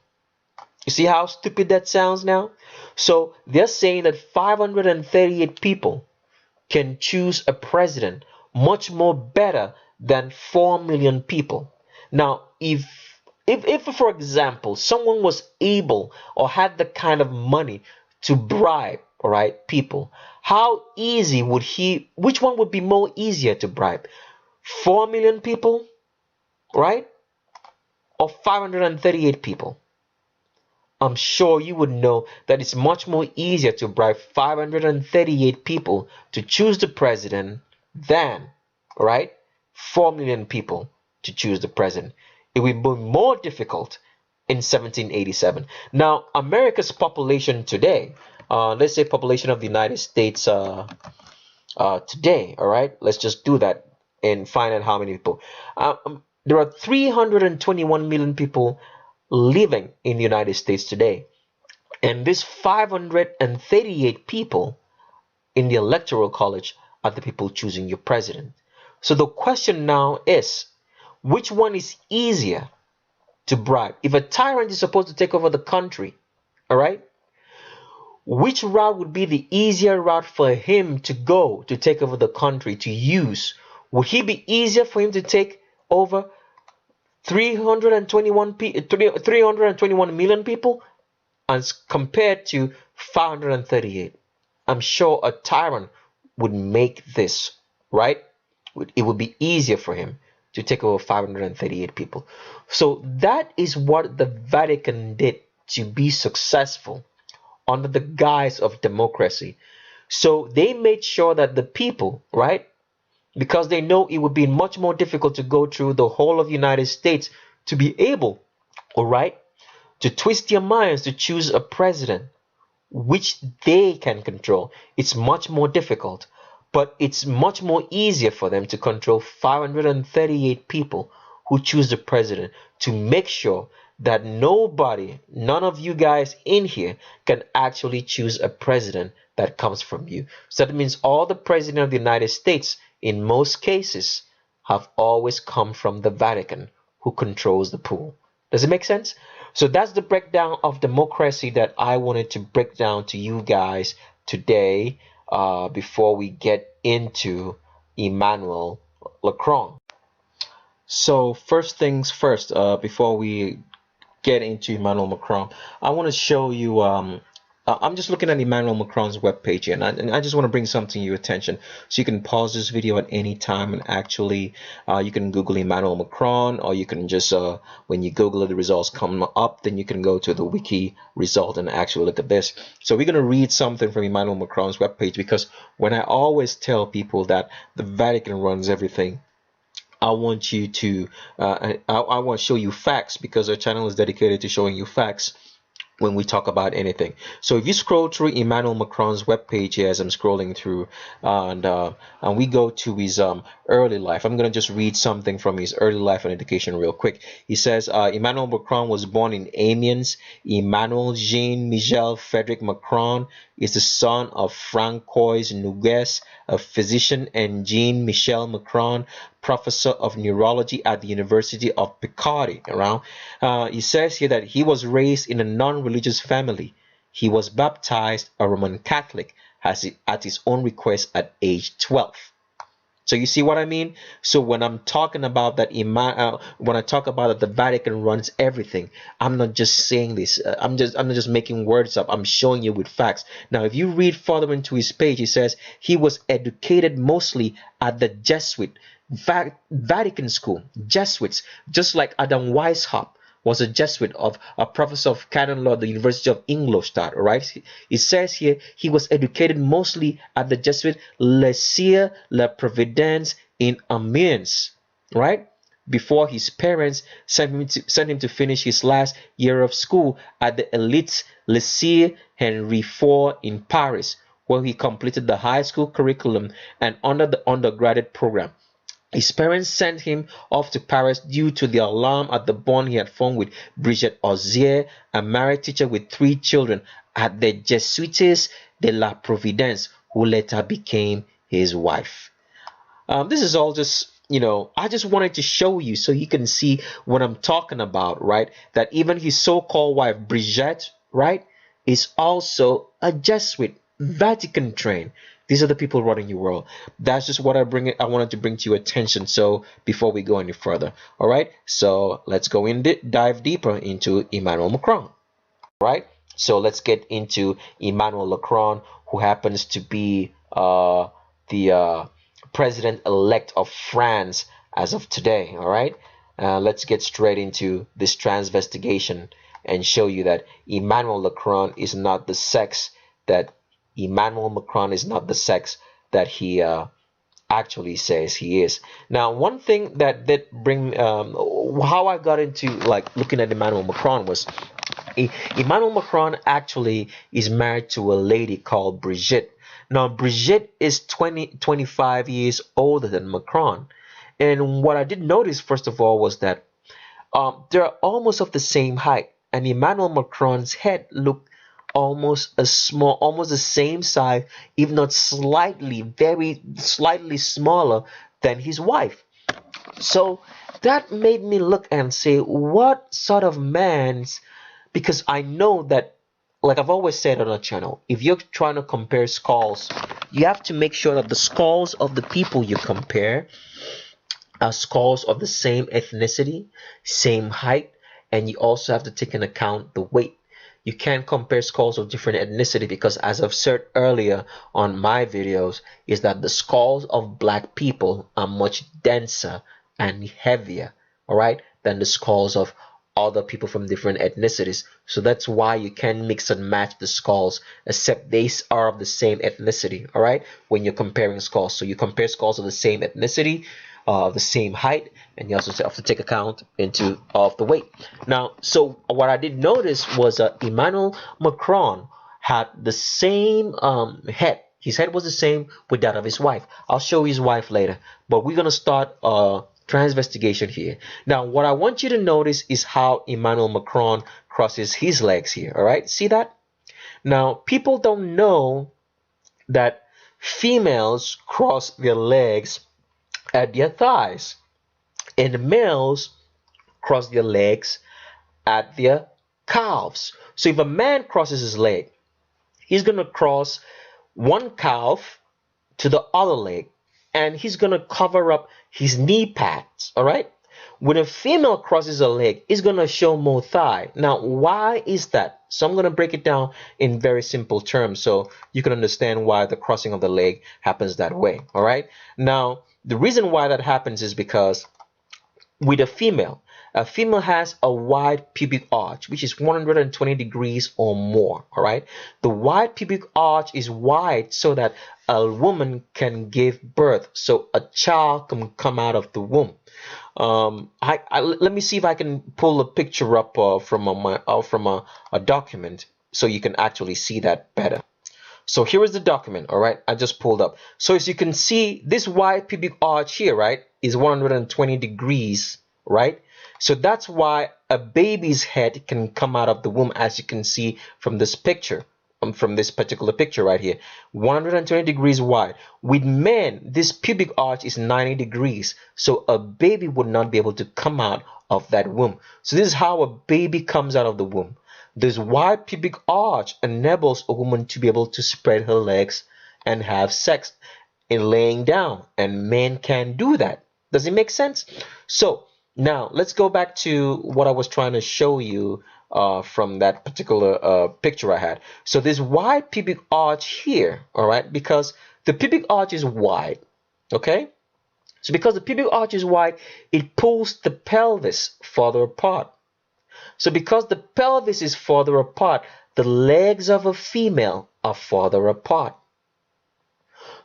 You see how stupid that sounds now? So they're saying that 538 people can choose a president much more better than 4 million people. Now, if for example, someone was able or had the kind of money to bribe, all right, people, how easy would which one would be more easier to bribe? 4 million people, right? Or 538 people? I'm sure you would know that it's much more easier to bribe 538 people to choose the president than, right, 4 million people to choose the president. It would be more difficult in 1787. Now, America's population today, let's say population of the United States today, all right, let's just do that and find out how many people. There are 321 million people living in the United States today. And these 538 people in the Electoral College are the people choosing your president. So the question now is, which one is easier to bribe? If a tyrant is supposed to take over the country, all right, which route would be the easier route for him to go to take over the country, to use? Would he be easier for him to take over 321 million people as compared to 538? I'm sure a tyrant would make this, right? It would be easier for him to take over 538 people. So that is what the Vatican did to be successful under the guise of democracy. So they made sure that the people, right, because they know it would be much more difficult to go through the whole of the United States to be able, all right, to twist their minds to choose a president which they can control. It's much more difficult, but it's much more easier for them to control 538 people who choose the president, to make sure that none of you guys in here can actually choose a president that comes from you. So that means all the presidents of the United States, in most cases, have always come from the Vatican, who controls the pool. Does it make sense? So that's the breakdown of democracy that I wanted to break down to you guys today, before we get into Emmanuel Macron. So first things first, before we get into Emmanuel Macron, I want to show you, I'm just looking at Emmanuel Macron's webpage here, and I just want to bring something to your attention. So you can pause this video at any time and actually, you can Google Emmanuel Macron, or you can just, when you Google it, the results come up, then you can go to the wiki result and actually look at this. So we're going to read something from Emmanuel Macron's webpage, because when I always tell people that the Vatican runs everything, I want you to, I want to show you facts, because our channel is dedicated to showing you facts when we talk about anything. So if you scroll through Emmanuel Macron's webpage here, as I'm scrolling through, and we go to his early life, I'm going to just read something from his early life and education real quick. He says, Emmanuel Macron was born in Amiens. Emmanuel Jean Michel Frederic Macron is the son of Francois Nogues, a physician, and Jean Michel Macron, professor of neurology at the University of Picardy. He says here that he was raised in a non-religious family. He was baptized a Roman Catholic at his own request at age 12. So you see what I mean? So when I'm talking about that, when I talk about that the Vatican runs everything, I'm not just saying this. I'm not just making words up. I'm showing you with facts. Now, if you read further into his page, he says he was educated mostly at the Jesuit Vatican school, Jesuits, just like Adam Weishaupt was a Jesuit, of a professor of canon law at the University of Ingolstadt. All right, it says here he was educated mostly at the Jesuit Lycée La Providence in Amiens, right? Before his parents sent him to finish his last year of school at the elite Lycée Henri IV in Paris, where he completed the high school curriculum and under the undergraduate program. His parents sent him off to Paris due to the alarm at the bond he had formed with Brigitte Ozier, a married teacher with 3 children at the Jesuites de la Providence, who later became his wife. This is all just, I just wanted to show you so you can see what I'm talking about, right? That even his so-called wife, Brigitte, right, is also a Jesuit, Vatican trained. These are the people running your world. That's just what I wanted to bring to your attention. So before we go any further, all right. So let's go dive deeper into Emmanuel Macron. All right. So let's get into Emmanuel Macron, who happens to be the president-elect of France as of today. All right. Let's get straight into this transvestigation and show you that Emmanuel Macron is not the sex that he actually says he is. Now, one thing that bring how I got into like looking at Emmanuel Macron was Emmanuel Macron actually is married to a lady called Brigitte. Now, Brigitte is 25 years older than Macron. And what I did notice, first of all, was that they're almost of the same height. And Emmanuel Macron's head looked almost the same size, if not very slightly smaller than his wife. So that made me look and say, what sort of man's, because I know that, like I've always said on our channel, if you're trying to compare skulls, you have to make sure that the skulls of the people you compare are skulls of the same ethnicity, same height, and you also have to take into account the weight. You can't compare skulls of different ethnicity because, as I've said earlier on my videos, is that the skulls of black people are much denser and heavier, all right, than the skulls of other people from different ethnicities. So that's why you can mix and match the skulls, except they are of the same ethnicity, all right, when you're comparing skulls. So you compare skulls of the same ethnicity, the same height, and you also have to take account of the weight. Now, so what I did notice was Emmanuel Macron had the same head. His head was the same with that of his wife. I'll show you his wife later, but we're gonna start transvestigation here. Now, what I want you to notice is how Emmanuel Macron crosses his legs here. All right, see that? Now, people don't know that females cross their legs at their thighs, and males cross their legs at their calves. So if a man crosses his leg, he's going to cross one calf to the other leg, and he's going to cover up his knee pads, all right? When a female crosses a leg, it's going to show more thigh. Now, why is that? So I'm going to break it down in very simple terms so you can understand why the crossing of the leg happens that way, all right? Now, the reason why that happens is because with a female has a wide pubic arch, which is 120 degrees or more, all right? The wide pubic arch is wide so that a woman can give birth, so a child can come out of the womb. Let me see if I can pull a picture up from a document so you can actually see that better. So here is the document, all right, I just pulled up. So as you can see, this wide pubic arch here, right, is 120 degrees, right? So that's why a baby's head can come out of the womb, as you can see from this picture, from this particular picture right here, 120 degrees wide. With men, this pubic arch is 90 degrees, so a baby would not be able to come out of that womb. So this is how a baby comes out of the womb. This wide pubic arch enables a woman to be able to spread her legs and have sex in laying down, and men can't do that. Does it make sense? So now let's go back to what I was trying to show you from that particular picture I had. So this wide pubic arch here, all right, because the pubic arch is wide, okay? So because the pubic arch is wide, it pulls the pelvis further apart. So because the pelvis is further apart, the legs of a female are further apart.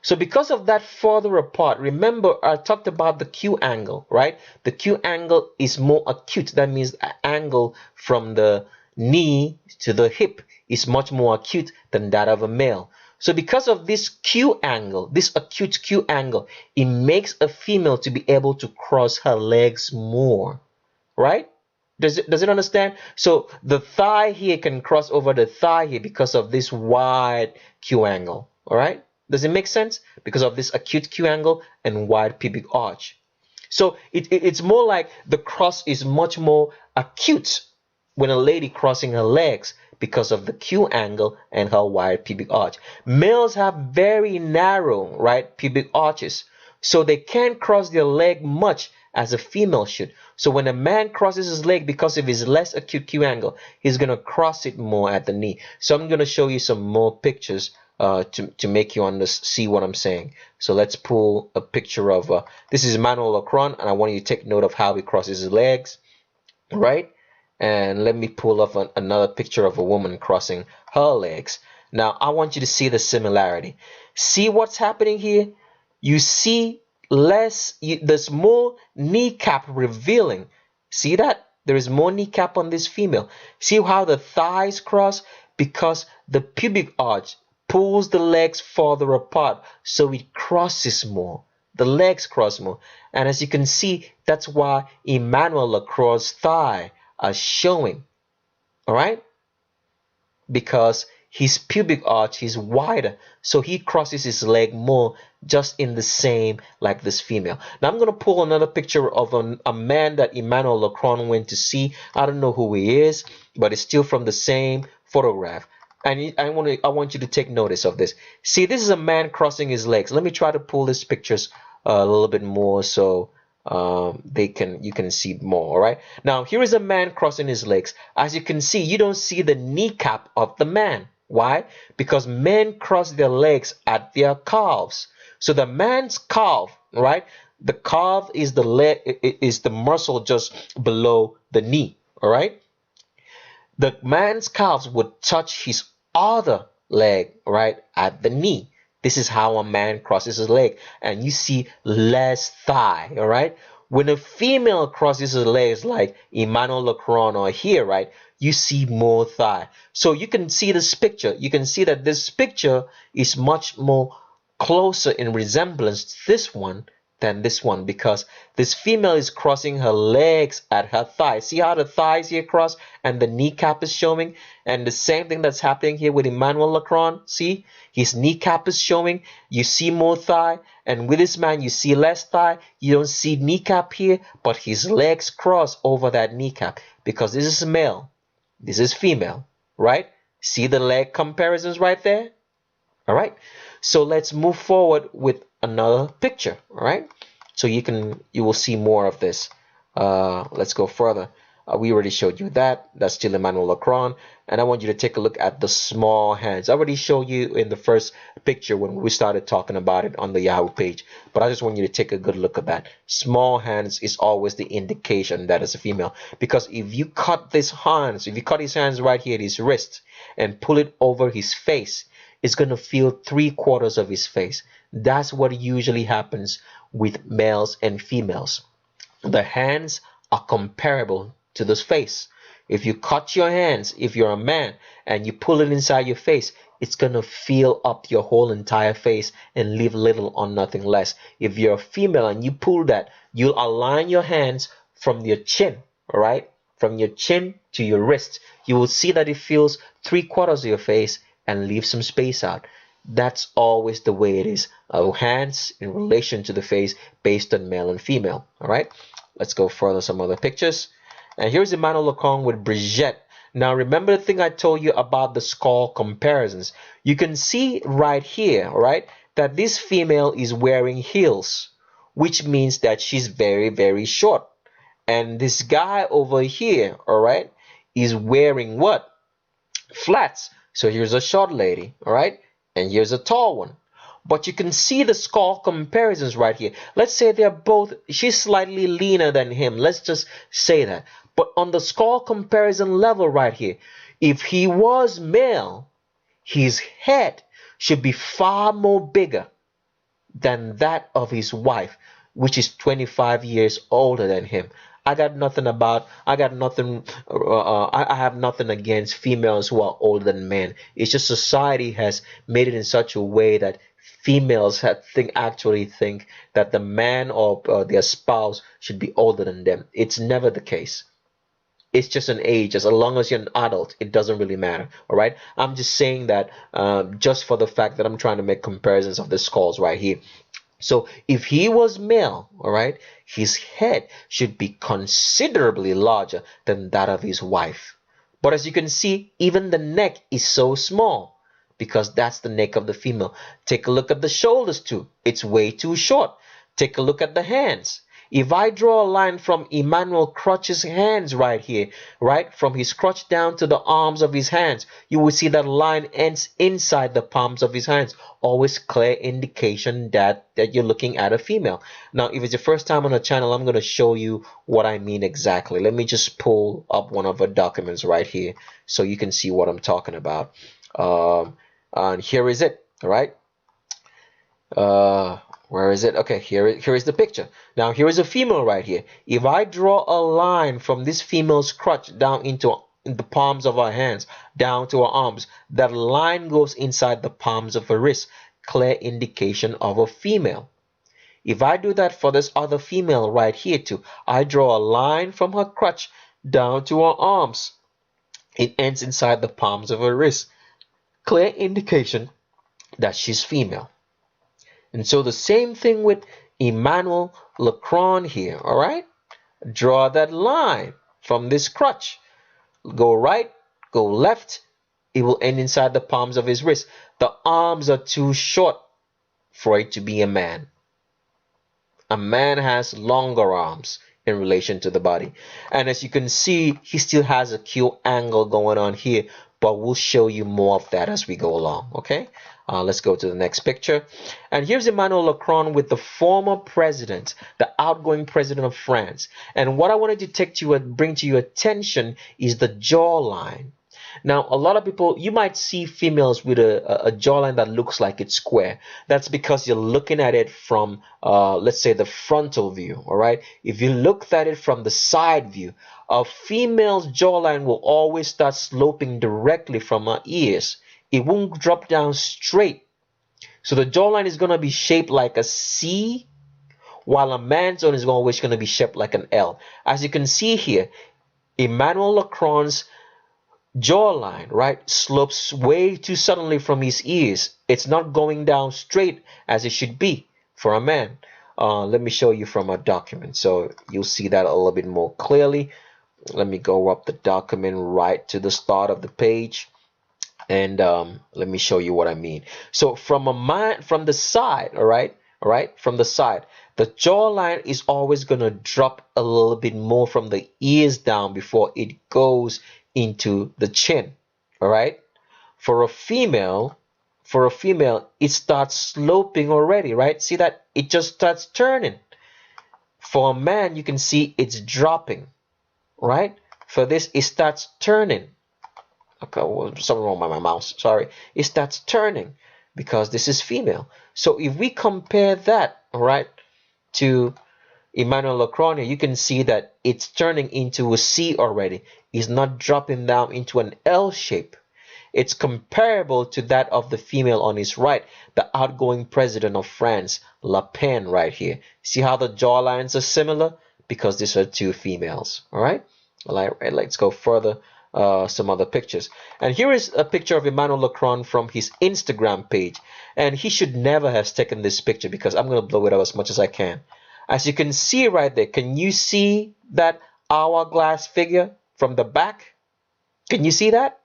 So because of that further apart, remember I talked about the Q angle, right? The Q angle is more acute. That means the angle from the knee to the hip is much more acute than that of a male. So because of this Q angle, this acute Q angle, it makes a female to be able to cross her legs more, right? Does it understand? So the thigh here can cross over the thigh here because of this wide Q angle, all right? Does it make sense? Because of this acute Q angle and wide pubic arch. So it's more like the cross is much more acute when a lady crossing her legs because of the Q angle and her wide pubic arch. Males have very narrow, right, pubic arches, so they can't cross their leg much as a female should. So when a man crosses his leg because of his less acute Q angle, he's going to cross it more at the knee. So I'm going to show you some more pictures to make you see what I'm saying. So let's pull a picture of, this is Emmanuel, and I want you to take note of how he crosses his legs, right? And let me pull up another picture of a woman crossing her legs. Now I want you to see the similarity. See what's happening here? You see there's more kneecap revealing. See that? There is more kneecap on this female. See how the thighs cross? Because the pubic arch pulls the legs further apart, so it crosses more. The legs cross more. And as you can see, that's why Emmanuel Lacroix's thigh are showing. All right? Because his pubic arch is wider, so he crosses his leg more, just in the same like this female. Now I'm going to pull another picture of a man that Emmanuel Lacroix went to see. I don't know who he is, but it's still from the same photograph. And I want you to take notice of this. See, this is a man crossing his legs. Let me try to pull these pictures a little bit more so you can see more. All right. Now here is a man crossing his legs. As you can see, you don't see the kneecap of the man. Why? Because men cross their legs at their calves. So the man's calf, right? The calf is the leg, is the muscle just below the knee. All right. The man's calves would touch his other leg, right, at the knee. This is how a man crosses his leg, and you see less thigh, all right? When a female crosses her legs like Emmanuel Lacroix or here, right, you see more thigh. So you can see this picture. You can see that this picture is much more closer in resemblance to this one than this one, because this female is crossing her legs at her thighs. See how the thighs here cross and the kneecap is showing? And the same thing that's happening here with Emmanuel Lacroix. See, his kneecap is showing. You see more thigh. And with this man, you see less thigh. You don't see kneecap here, but his legs cross over that kneecap, because this is male, this is female, right? See the leg comparisons right there? All right. So let's move forward with another picture. All right. So you will see more of this. Let's go further. We already showed you that. That's still Emmanuel Lacroix. And I want you to take a look at the small hands. I already showed you in the first picture when we started talking about it on the Yahoo page. But I just want you to take a good look at that. Small hands is always the indication that it's a female. Because if you cut his hands, if you cut his hands right here at his wrist and pull it over his face, it's going to feel 3/4 of his face. That's what usually happens with males and females. The hands are comparable to the face. If you cut your hands, if you're a man, and you pull it inside your face, it's going to fill up your whole entire face and leave little or nothing less. If you're a female and you pull that, you'll align your hands from your chin, all right? From your chin to your wrist. You will see that it fills 3/4 of your face and leave some space out. That's always the way it is. Hands in relation to the face based on male and female. All right. Let's go further. Some other pictures. And here's Emmanuel Lacroix with Brigitte. Now remember the thing I told you about the skull comparisons. You can see right here, all right, that this female is wearing heels, which means that she's very, very short. And this guy over here, all right, is wearing what? Flats. So here's a short lady, all right, and here's a tall one. But you can see the skull comparisons right here. Let's say they're both, she's slightly leaner than him. Let's just say that. But on the skull comparison level right here, if he was male, his head should be far more bigger than that of his wife, which is 25 years older than him. I have nothing against females who are older than men. It's just society has made it in such a way that females actually think that the man or their spouse should be older than them. It's never the case. It's just an age. As long as you're an adult, it doesn't really matter. All right. I'm just saying that just for the fact that I'm trying to make comparisons of the skulls right here. So if he was male, all right, his head should be considerably larger than that of his wife. But as you can see, even the neck is so small because that's the neck of the female. Take a look at the shoulders too. It's way too short. Take a look at the hands. If I draw a line from Emmanuel Crutch's hands right here, right, from his crutch down to the arms of his hands, you will see that line ends inside the palms of his hands. Always clear indication that you're looking at a female. Now, if it's your first time on the channel, I'm going to show you what I mean exactly. Let me just pull up one of our documents right here so you can see what I'm talking about. And here is it, all right? Where is it? Okay, here is the picture. Now here is a female right here. If I draw a line from this female's crutch down into the palms of her hands, down to her arms, that line goes inside the palms of her wrist. Clear indication of a female. If I do that for this other female right here too, I draw a line from her crutch down to her arms. It ends inside the palms of her wrist. Clear indication that she's female. And so the same thing with Emmanuel Macron here, all right? Draw that line from this crutch. Go right, go left. It will end inside the palms of his wrist. The arms are too short for it to be a man. A man has longer arms in relation to the body. And as you can see, he still has a cute angle going on here, but we'll show you more of that as we go along, okay? Let's go to the next picture. And here's Emmanuel Macron with the former president, the outgoing president of France. And what I wanted to bring to your attention is the jawline. Now, a lot of people, you might see females with a jawline that looks like it's square. That's because you're looking at it from, let's say, the frontal view, all right? If you look at it from the side view, a female's jawline will always start sloping directly from her ears. It won't drop down straight. So the jawline is going to be shaped like a C, while a man's own is always going to be shaped like an L. As you can see here, Emmanuel Macron's jawline, right, slopes way too suddenly from his ears. It's not going down straight as it should be for a man. Let me show you from a document so you'll see that a little bit more clearly. Let me go up the document right to the start of the page. And let me show you what I mean. So from the side, all right, from the side, the jawline is always going to drop a little bit more from the ears down before it goes into the chin, all right? For a female, it starts sloping already, right? See that? It just starts turning. For a man, you can see it's dropping, right? For this, it starts turning. Okay, well, something wrong with my mouse. Sorry. It starts turning because this is female. So if we compare that, all right, to Emmanuel Macron, you can see that it's turning into a C already. It's not dropping down into an L shape. It's comparable to that of the female on his right, the outgoing president of France, Le Pen, right here. See how the jawlines are similar? Because these are two females. All right. All right. Let's go further. Some other pictures. And here is a picture of Emmanuel Macron from his Instagram page. And he should never have taken this picture because I'm going to blow it up as much as I can. As you can see right there, can you see that hourglass figure from the back? Can you see that?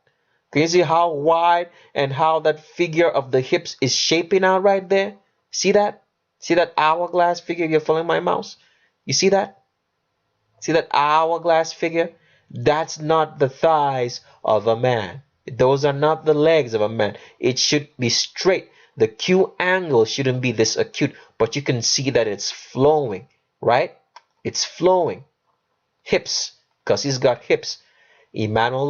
Can you see how wide and how that figure of the hips is shaping out right there? See that? See that hourglass figure? You're following my mouse? You see that? See that hourglass figure? That's not the thighs of a man. Those are not the legs of a man. It should be straight. The Q angle shouldn't be this acute, but you can see that it's flowing, right? It's flowing. Hips, because he's got hips. Emmanuel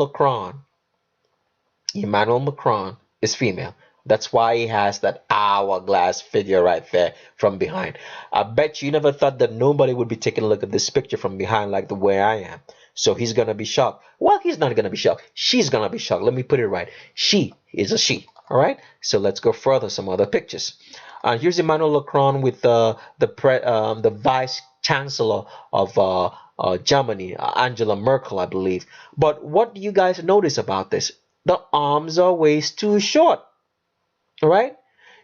Macron is female. That's why he has that hourglass figure right there from behind. I bet you never thought that nobody would be taking a look at this picture from behind like the way I am. So he's going to be shocked. Well, he's not going to be shocked. She's going to be shocked. Let me put it right. She is a she. All right. So let's go further. Some other pictures. Here's Emmanuel Macron with the vice chancellor of Germany, Angela Merkel, I believe. But what do you guys notice about this? The arms are way too short. All right.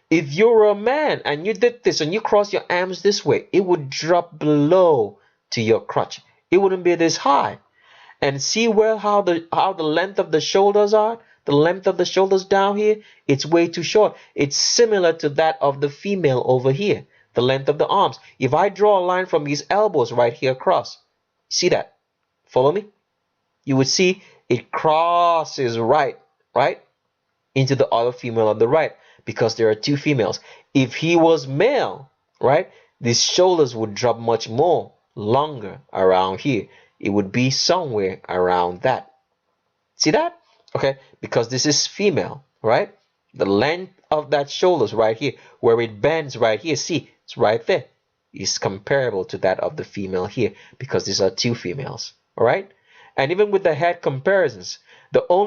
If you're a man and you did this and you cross your arms this way, it would drop below to your crotch. It wouldn't be this high. And see where how the length of the shoulders are? The length of the shoulders down here, it's way too short. It's similar to that of the female over here. The length of the arms. If I draw a line from his elbows right here across, see that? Follow me? You would see it crosses right into the other female on the right, because there are two females. If he was male, right, these shoulders would drop much more longer around here. It would be somewhere around that. See that? Okay, because this is female, right? The length of that shoulders right here, where it bends right here, see, it's right there, is comparable to that of the female here, because these are two females. All right. And even with the head comparisons,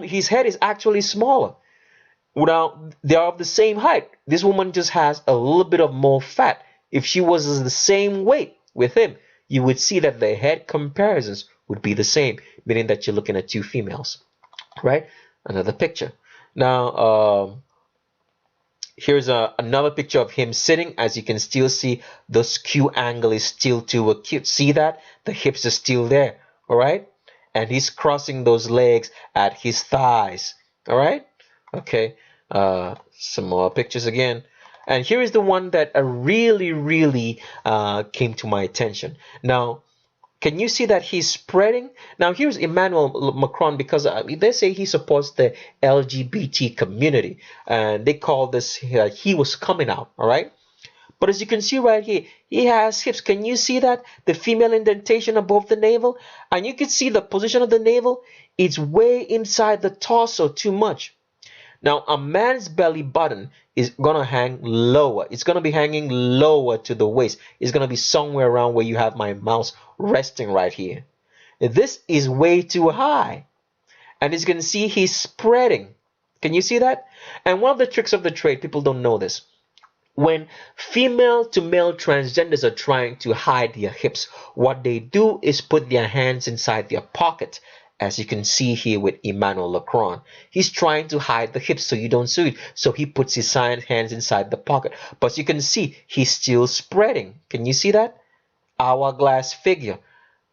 his head is actually smaller. Now, they are of the same height. This woman just has a little bit of more fat. If she was the same weight with him, you would see that the head comparisons would be the same, meaning that you're looking at two females, right? Another picture. Now, here's another picture of him sitting. As you can still see, the skew angle is still too acute. See that? The hips are still there, all right? And he's crossing those legs at his thighs, all right? Okay, some more pictures again. And here is the one that really came to my attention. Now, can you see that he's spreading? Now, here's Emmanuel Macron, because they say he supports the LGBT community. And they call this, he was coming out, all right? But as you can see right here, he has hips. Can you see that? The female indentation above the navel? And you can see the position of the navel. It's way inside the torso too much. Now, a man's belly button is going to hang lower. It's going to be hanging lower to the waist. It's going to be somewhere around where you have my mouse resting right here. This is way too high. And as you can see, he's spreading. Can you see that? And one of the tricks of the trade, people don't know this. When female to male transgenders are trying to hide their hips, what they do is put their hands inside their pocket. As you can see here with Emmanuel Macron, he's trying to hide the hips so you don't see it. So he puts his hands inside the pocket. But you can see he's still spreading. Can you see that? Hourglass figure.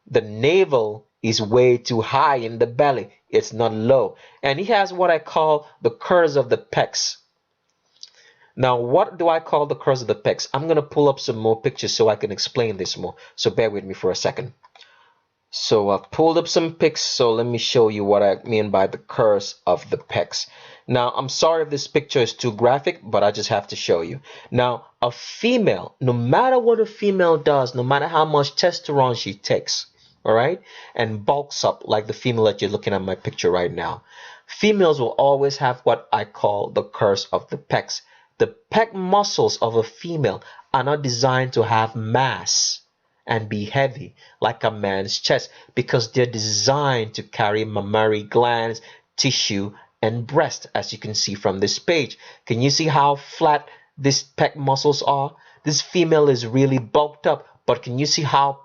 The navel is way too high in the belly. It's not low. And he has what I call the curves of the pecs. Now, what do I call the curves of the pecs? I'm going to pull up some more pictures so I can explain this more. So bear with me for a second. So I've pulled up some pics, so let me show you what I mean by the curves of the pecs. Now, I'm sorry if this picture is too graphic, but I just have to show you. Now, a female, no matter what a female does, no matter how much testosterone she takes, all right, and bulks up like the female that you're looking at my picture right now, females will always have what I call the curves of the pecs. The pec muscles of a female are not designed to have mass and be heavy like a man's chest, because they're designed to carry mammary glands, tissue, and breast, as you can see from this page. Can you see how flat these pec muscles are? This female is really bulked up, but can you see how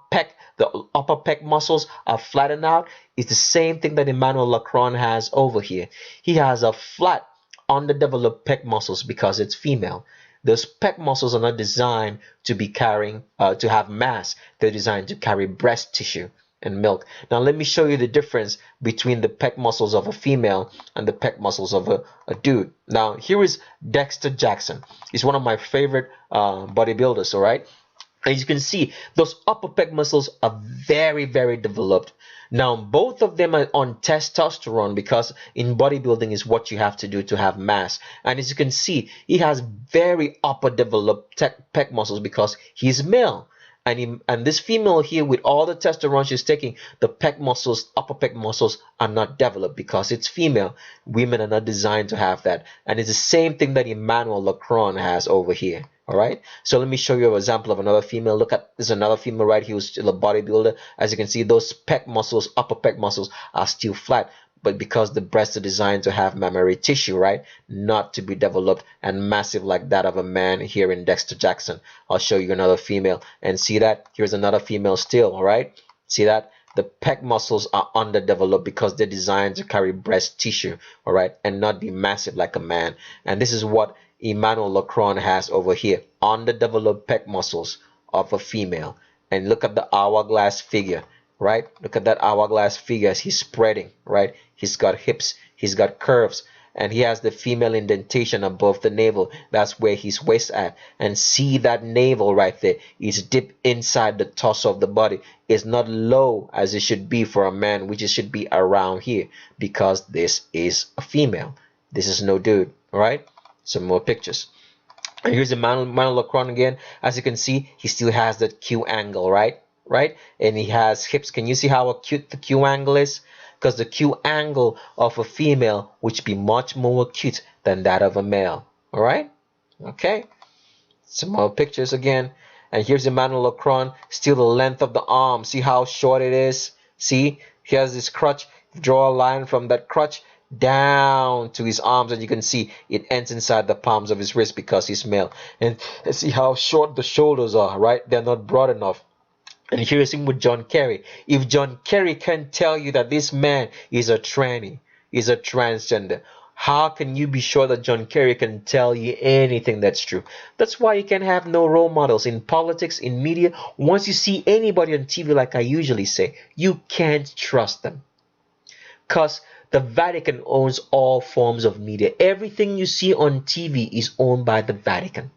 the upper pec muscles are flattened out? It's the same thing that Emmanuel Macron has over here. He has a flat, underdeveloped pec muscles because it's female. Those pec muscles are not designed to be carrying, to have mass. They're designed to carry breast tissue and milk. Now let me show you the difference between the pec muscles of a female and the pec muscles of a dude. Now here is Dexter Jackson. He's one of my favorite bodybuilders, all right? As you can see, those upper pec muscles are very, very developed. Now, both of them are on testosterone because in bodybuilding is what you have to do to have mass. And as you can see, he has very upper developed pec muscles because he's male. And this female here, with all the testosterone she's taking, the pec muscles, upper pec muscles, are not developed because it's female. Women are not designed to have that. And it's the same thing that Emmanuel Macron has over here. All right, so let me show you an example of another female. Look at this, another female right here who's still a bodybuilder. As you can see, those pec muscles, upper pec muscles, are still flat, but because the breasts are designed to have mammary tissue, right, not to be developed and massive like that of a man here in Dexter Jackson. I'll show you another female, and see that here's another female still. All right, see that the pec muscles are underdeveloped because they're designed to carry breast tissue, all right, and not be massive like a man. And this is what Emmanuel Macron has over here, underdeveloped pec muscles of a female. And look at the hourglass figure, right? Look at that hourglass figure as he's spreading, right? He's got hips, he's got curves, and he has the female indentation above the navel. That's where his waist at. And see that navel right there is deep inside the torso of the body. It's not low as it should be for a man, which it should be around here, because this is a female. This is no dude, all right? Some more pictures. And here's Emmanuel Macron again. As you can see, he still has that Q angle, right? And he has hips. Can you see how acute the Q angle is? Because the Q angle of a female would be much more acute than that of a male. All right? Okay. Some more pictures again. And here's Emmanuel Macron. Still the length of the arm. See how short it is? See? He has this crutch. Draw a line from that crutch down to his arms, and you can see it ends inside the palms of his wrist because he's male. And see how short the shoulders are, right? They're not broad enough. And here's him with John Kerry. If John Kerry can tell you that this man is a tranny, is a transgender, how can you be sure that John Kerry can tell you anything that's true? That's why you can have no role models in politics, in media. Once you see anybody on TV, like I usually say, you can't trust them, because the Vatican owns all forms of media. Everything you see on TV is owned by the Vatican.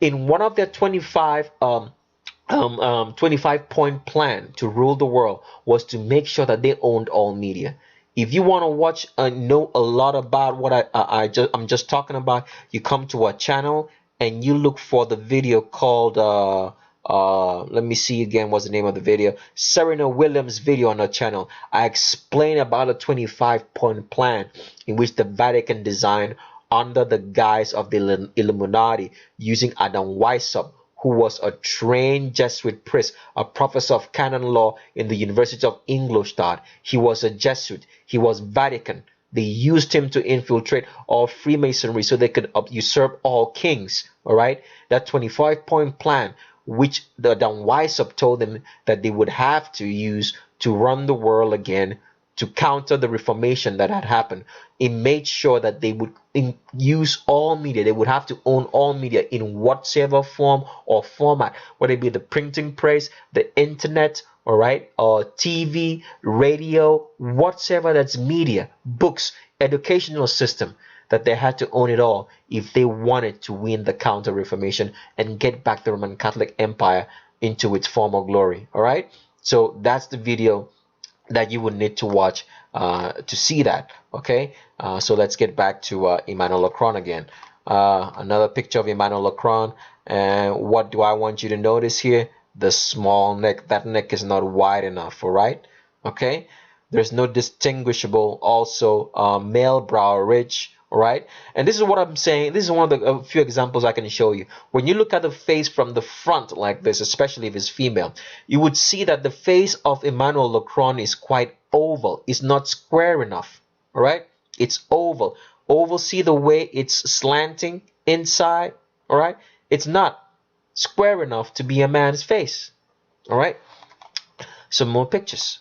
In one of their 25-point plan to rule the world was to make sure that they owned all media. If you want to watch and know a lot about what I'm just talking about, you come to our channel and you look for the video called let me see again, what's the name of the video? Serena Williams video on our channel. I explain about a 25-point plan in which the Vatican designed under the guise of the Illuminati, using Adam Weishaupt, who was a trained Jesuit priest, a professor of canon law in the University of Ingolstadt. He was a Jesuit. He was Vatican. They used him to infiltrate all Freemasonry so they could usurp all kings. All right, that 25-point plan, which the Adam Weishaupt told them that they would have to use to run the world again, to counter the Reformation that had happened. It made sure that they would use all media. They would have to own all media in whatever form or format, whether it be the printing press, the internet, all right, or TV, radio, whatever that's media, books, educational system, that they had to own it all if they wanted to win the Counter-Reformation and get back the Roman Catholic Empire into its former glory. All right, so that's the video that you would need to watch to see that. Okay, so let's get back to Emmanuel Macron again. Another picture of Emmanuel Macron. And what do I want you to notice here? The small neck. That neck is not wide enough. All right, okay, there's no distinguishable also male brow ridge. All right, and this is what I'm saying. This is one of the a few examples I can show you. When you look at the face from the front like this, especially if it's female, you would see that the face of Emmanuel Macron is quite oval. It's not square enough. All right, it's oval. Oval, see the way it's slanting inside? All right, it's not square enough to be a man's face. All right, some more pictures.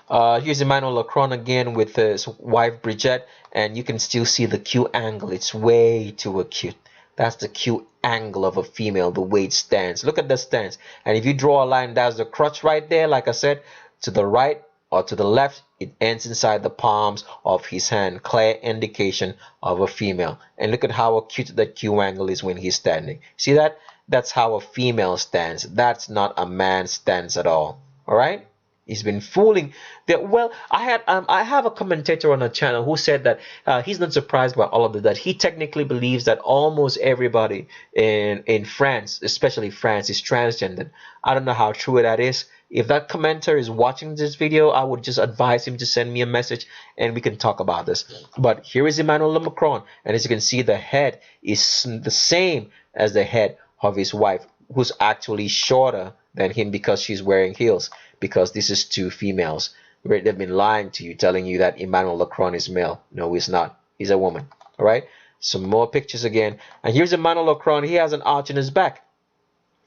Here's Emmanuel Macron again with his wife Brigitte, and you can still see the Q angle. It's way too acute. That's the Q angle of a female, the way it stands. Look at the stance. And if you draw a line, that's the crutch right there. Like I said, to the right or to the left, it ends inside the palms of his hand, clear indication of a female. And look at how acute that Q angle is when he's standing. See that? That's how a female stands. That's not a man stance at all. All right? He's been fooling. Well, I have a commentator on a channel who said that he's not surprised by all of that. He technically believes that almost everybody in France, especially France, is transgendered. I don't know how true that is. If that commentator is watching this video, I would just advise him to send me a message and we can talk about this. But here is Emmanuel Macron, and as you can see, the head is the same as the head of his wife, who's actually shorter than him because she's wearing heels, because this is two females. They've been lying to you, telling you that Emmanuel Macron is male. No, he's not. He's a woman. All right. Some more pictures again. And here's Emmanuel Macron. He has an arch in his back.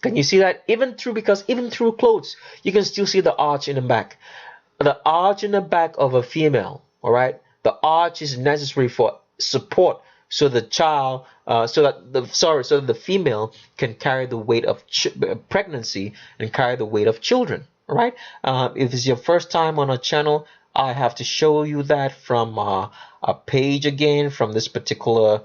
Can you see that? Even through clothes, you can still see the arch in the back. The arch in the back of a female. All right. The arch is necessary for support, so the child, so that the female can carry the weight of pregnancy and carry the weight of children. All right. If it's your first time on our channel, I have to show you that from a page again from this particular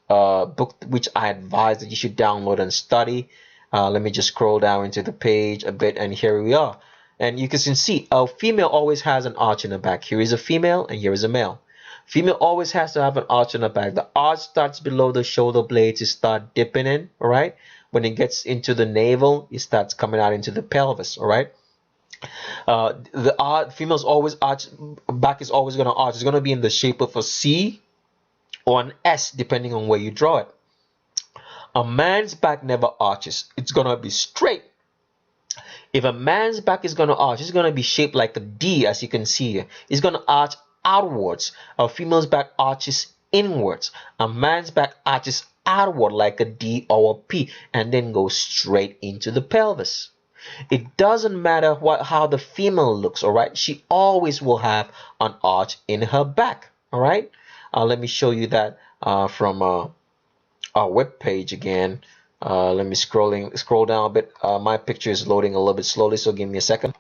book, which I advise that you should download and study. Let me just scroll down into the page a bit, and here we are. And you can see a female always has an arch in the back. Here is a female and here is a male. Female always has to have an arch in the back. The arch starts below the shoulder blades to start dipping in, all right? When it gets into the navel, it starts coming out into the pelvis, all right? The female's always arch, back is always going to arch. It's going to be in the shape of a C or an S, depending on where you draw it. A man's back never arches. It's going to be straight. If a man's back is going to arch, it's going to be shaped like a D, as you can see here. It's going to arch outwards. A female's back arches inwards. A man's back arches outward like a D or a P, and then goes straight into the pelvis. It doesn't matter how the female looks, all right? She always will have an arch in her back, all right? Let me show you that from our web page again. Let me scroll down a bit. My picture is loading a little bit slowly, so give me a second.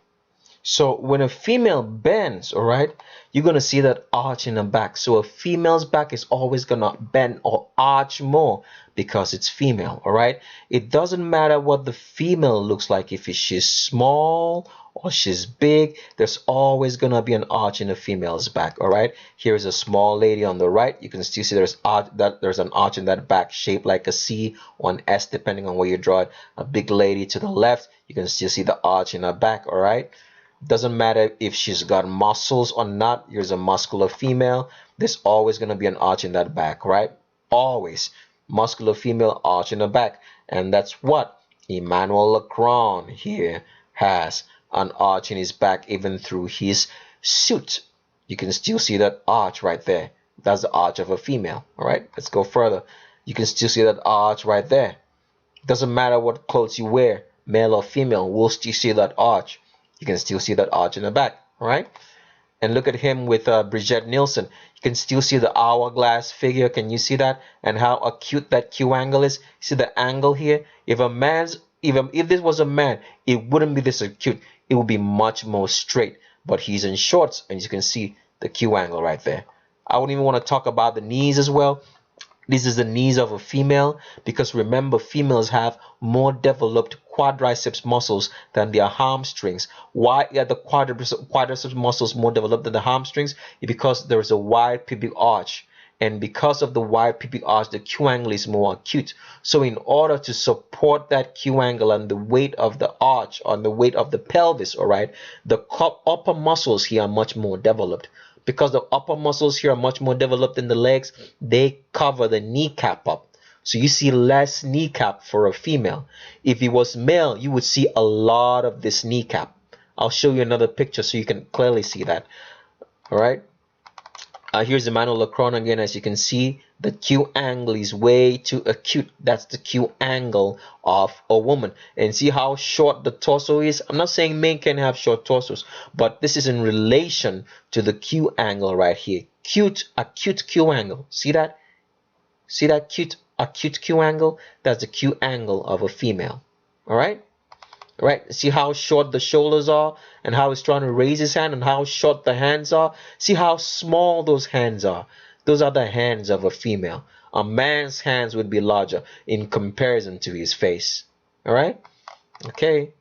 So when a female bends, all right, you're going to see that arch in the back. So a female's back is always going to bend or arch more because it's female, all right? It doesn't matter what the female looks like. If she's small or she's big, there's always going to be an arch in the female's back, all right? Here's a small lady on the right. You can still see there's an arch in that back shaped like a C or an S, depending on where you draw it. A big lady to the left, you can still see the arch in her back, all right? Doesn't matter if she's got muscles or not. Here's a muscular female. There's always going to be an arch in that back, right? Always. Muscular female, arch in the back. And that's what Emmanuel Macron here has, an arch in his back, even through his suit. You can still see that arch right there. That's the arch of a female, all right? Let's go further. You can still see that arch right there. Doesn't matter what clothes you wear, male or female, we'll still see that arch. You can still see that arch in the back, all right? And look at him with Brigitte Nielsen. You can still see the hourglass figure. Can you see that? And how acute that Q angle is? See the angle here? If this was a man, it wouldn't be this acute. It would be much more straight. But he's in shorts, and you can see the Q angle right there. I wouldn't even want to talk about the knees as well. This is the knees of a female, because remember, females have more developed quadriceps muscles than their hamstrings. Why are the quadriceps muscles more developed than the hamstrings? Because there is a wide pubic arch. And because of the wide pubic arch, the Q angle is more acute. So in order to support that Q angle and the weight of the arch on the weight of the pelvis, all right, the upper muscles here are much more developed. Because the upper muscles here are much more developed than the legs, they cover the kneecap up. So you see less kneecap for a female. If it was male, you would see a lot of this kneecap. I'll show you another picture so you can clearly see that. All right. Here's Emmanuel Macron again. As you can see, the Q angle is way too acute. That's the Q angle of a woman. And see how short the torso is? I'm not saying men can have short torsos, but this is in relation to the Q angle right here. Acute Q angle. See that? See that acute Q angle? That's the Q angle of a female. All right? right? See how short the shoulders are and how he's trying to raise his hand and how short the hands are. See how small those hands are. Those are the hands of a female. A man's hands would be larger in comparison to his face. All right? Okay.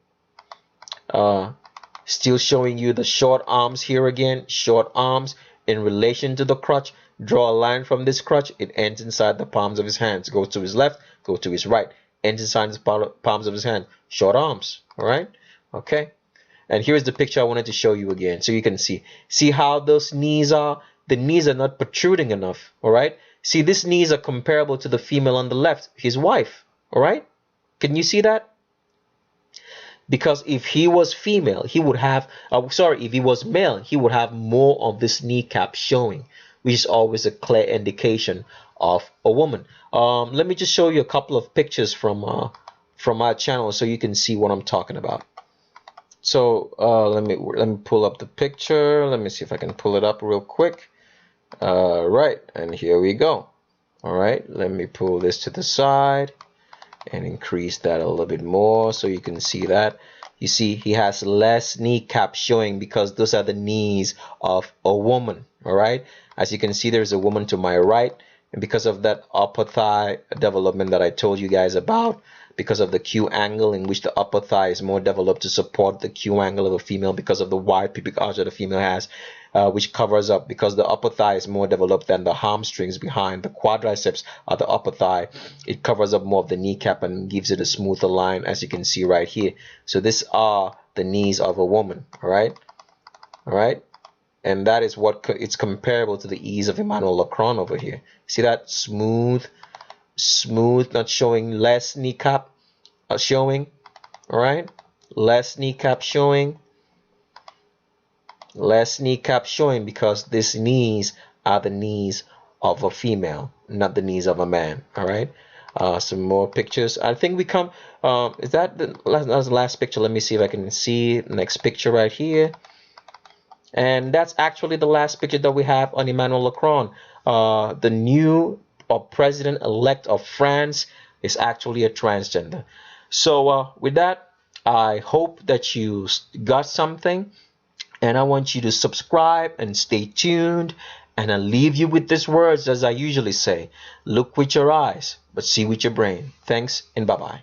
Still showing you the short arms here again. Short arms in relation to the crutch. Draw a line from this crutch. It ends inside the palms of his hands. Go to his left. Go to his right. Ends inside the palms of his hand. Short arms. All right? Okay. And here's the picture I wanted to show you again so you can see. See how those knees are? The knees are not protruding enough. All right? See, these knees are comparable to the female on the left, his wife. All right? Can you see that? Because if he was female, he would have, if he was male, he would have more of this kneecap showing, which is always a clear indication of a woman. Let me just show you a couple of pictures from our channel so you can see what I'm talking about. So let me pull up the picture. Let me see if I can pull it up real quick. Right, and here we go. All right, let me pull this to the side and increase that a little bit more so you can see that. You see he has less kneecap showing because those are the knees of a woman. All right, as you can see, there's a woman to my right, and because of that upper thigh development that I told you guys about, because of the Q angle in which the upper thigh is more developed to support the Q angle of a female, because of the wide pubic arch that a female has, which covers up, because the upper thigh is more developed than the hamstrings behind the quadriceps of the upper thigh. It covers up more of the kneecap and gives it a smoother line, as you can see right here. So these are the knees of a woman. All right, and that is what it's comparable to the ease of Emmanuel Macron over here. See that smooth, not showing, less kneecap showing. All right, less kneecap showing. Less kneecap showing because these knees are the knees of a female, not the knees of a man. All right. Some more pictures. I think we come. Is that the last picture? Let me see if I can see the next picture right here. And that's actually the last picture that we have on Emmanuel Macron. The new president-elect of France is actually a transgender. So with that, I hope that you got something. And I want you to subscribe and stay tuned. And I leave you with these words, as I usually say. Look with your eyes, but see with your brain. Thanks, and bye-bye.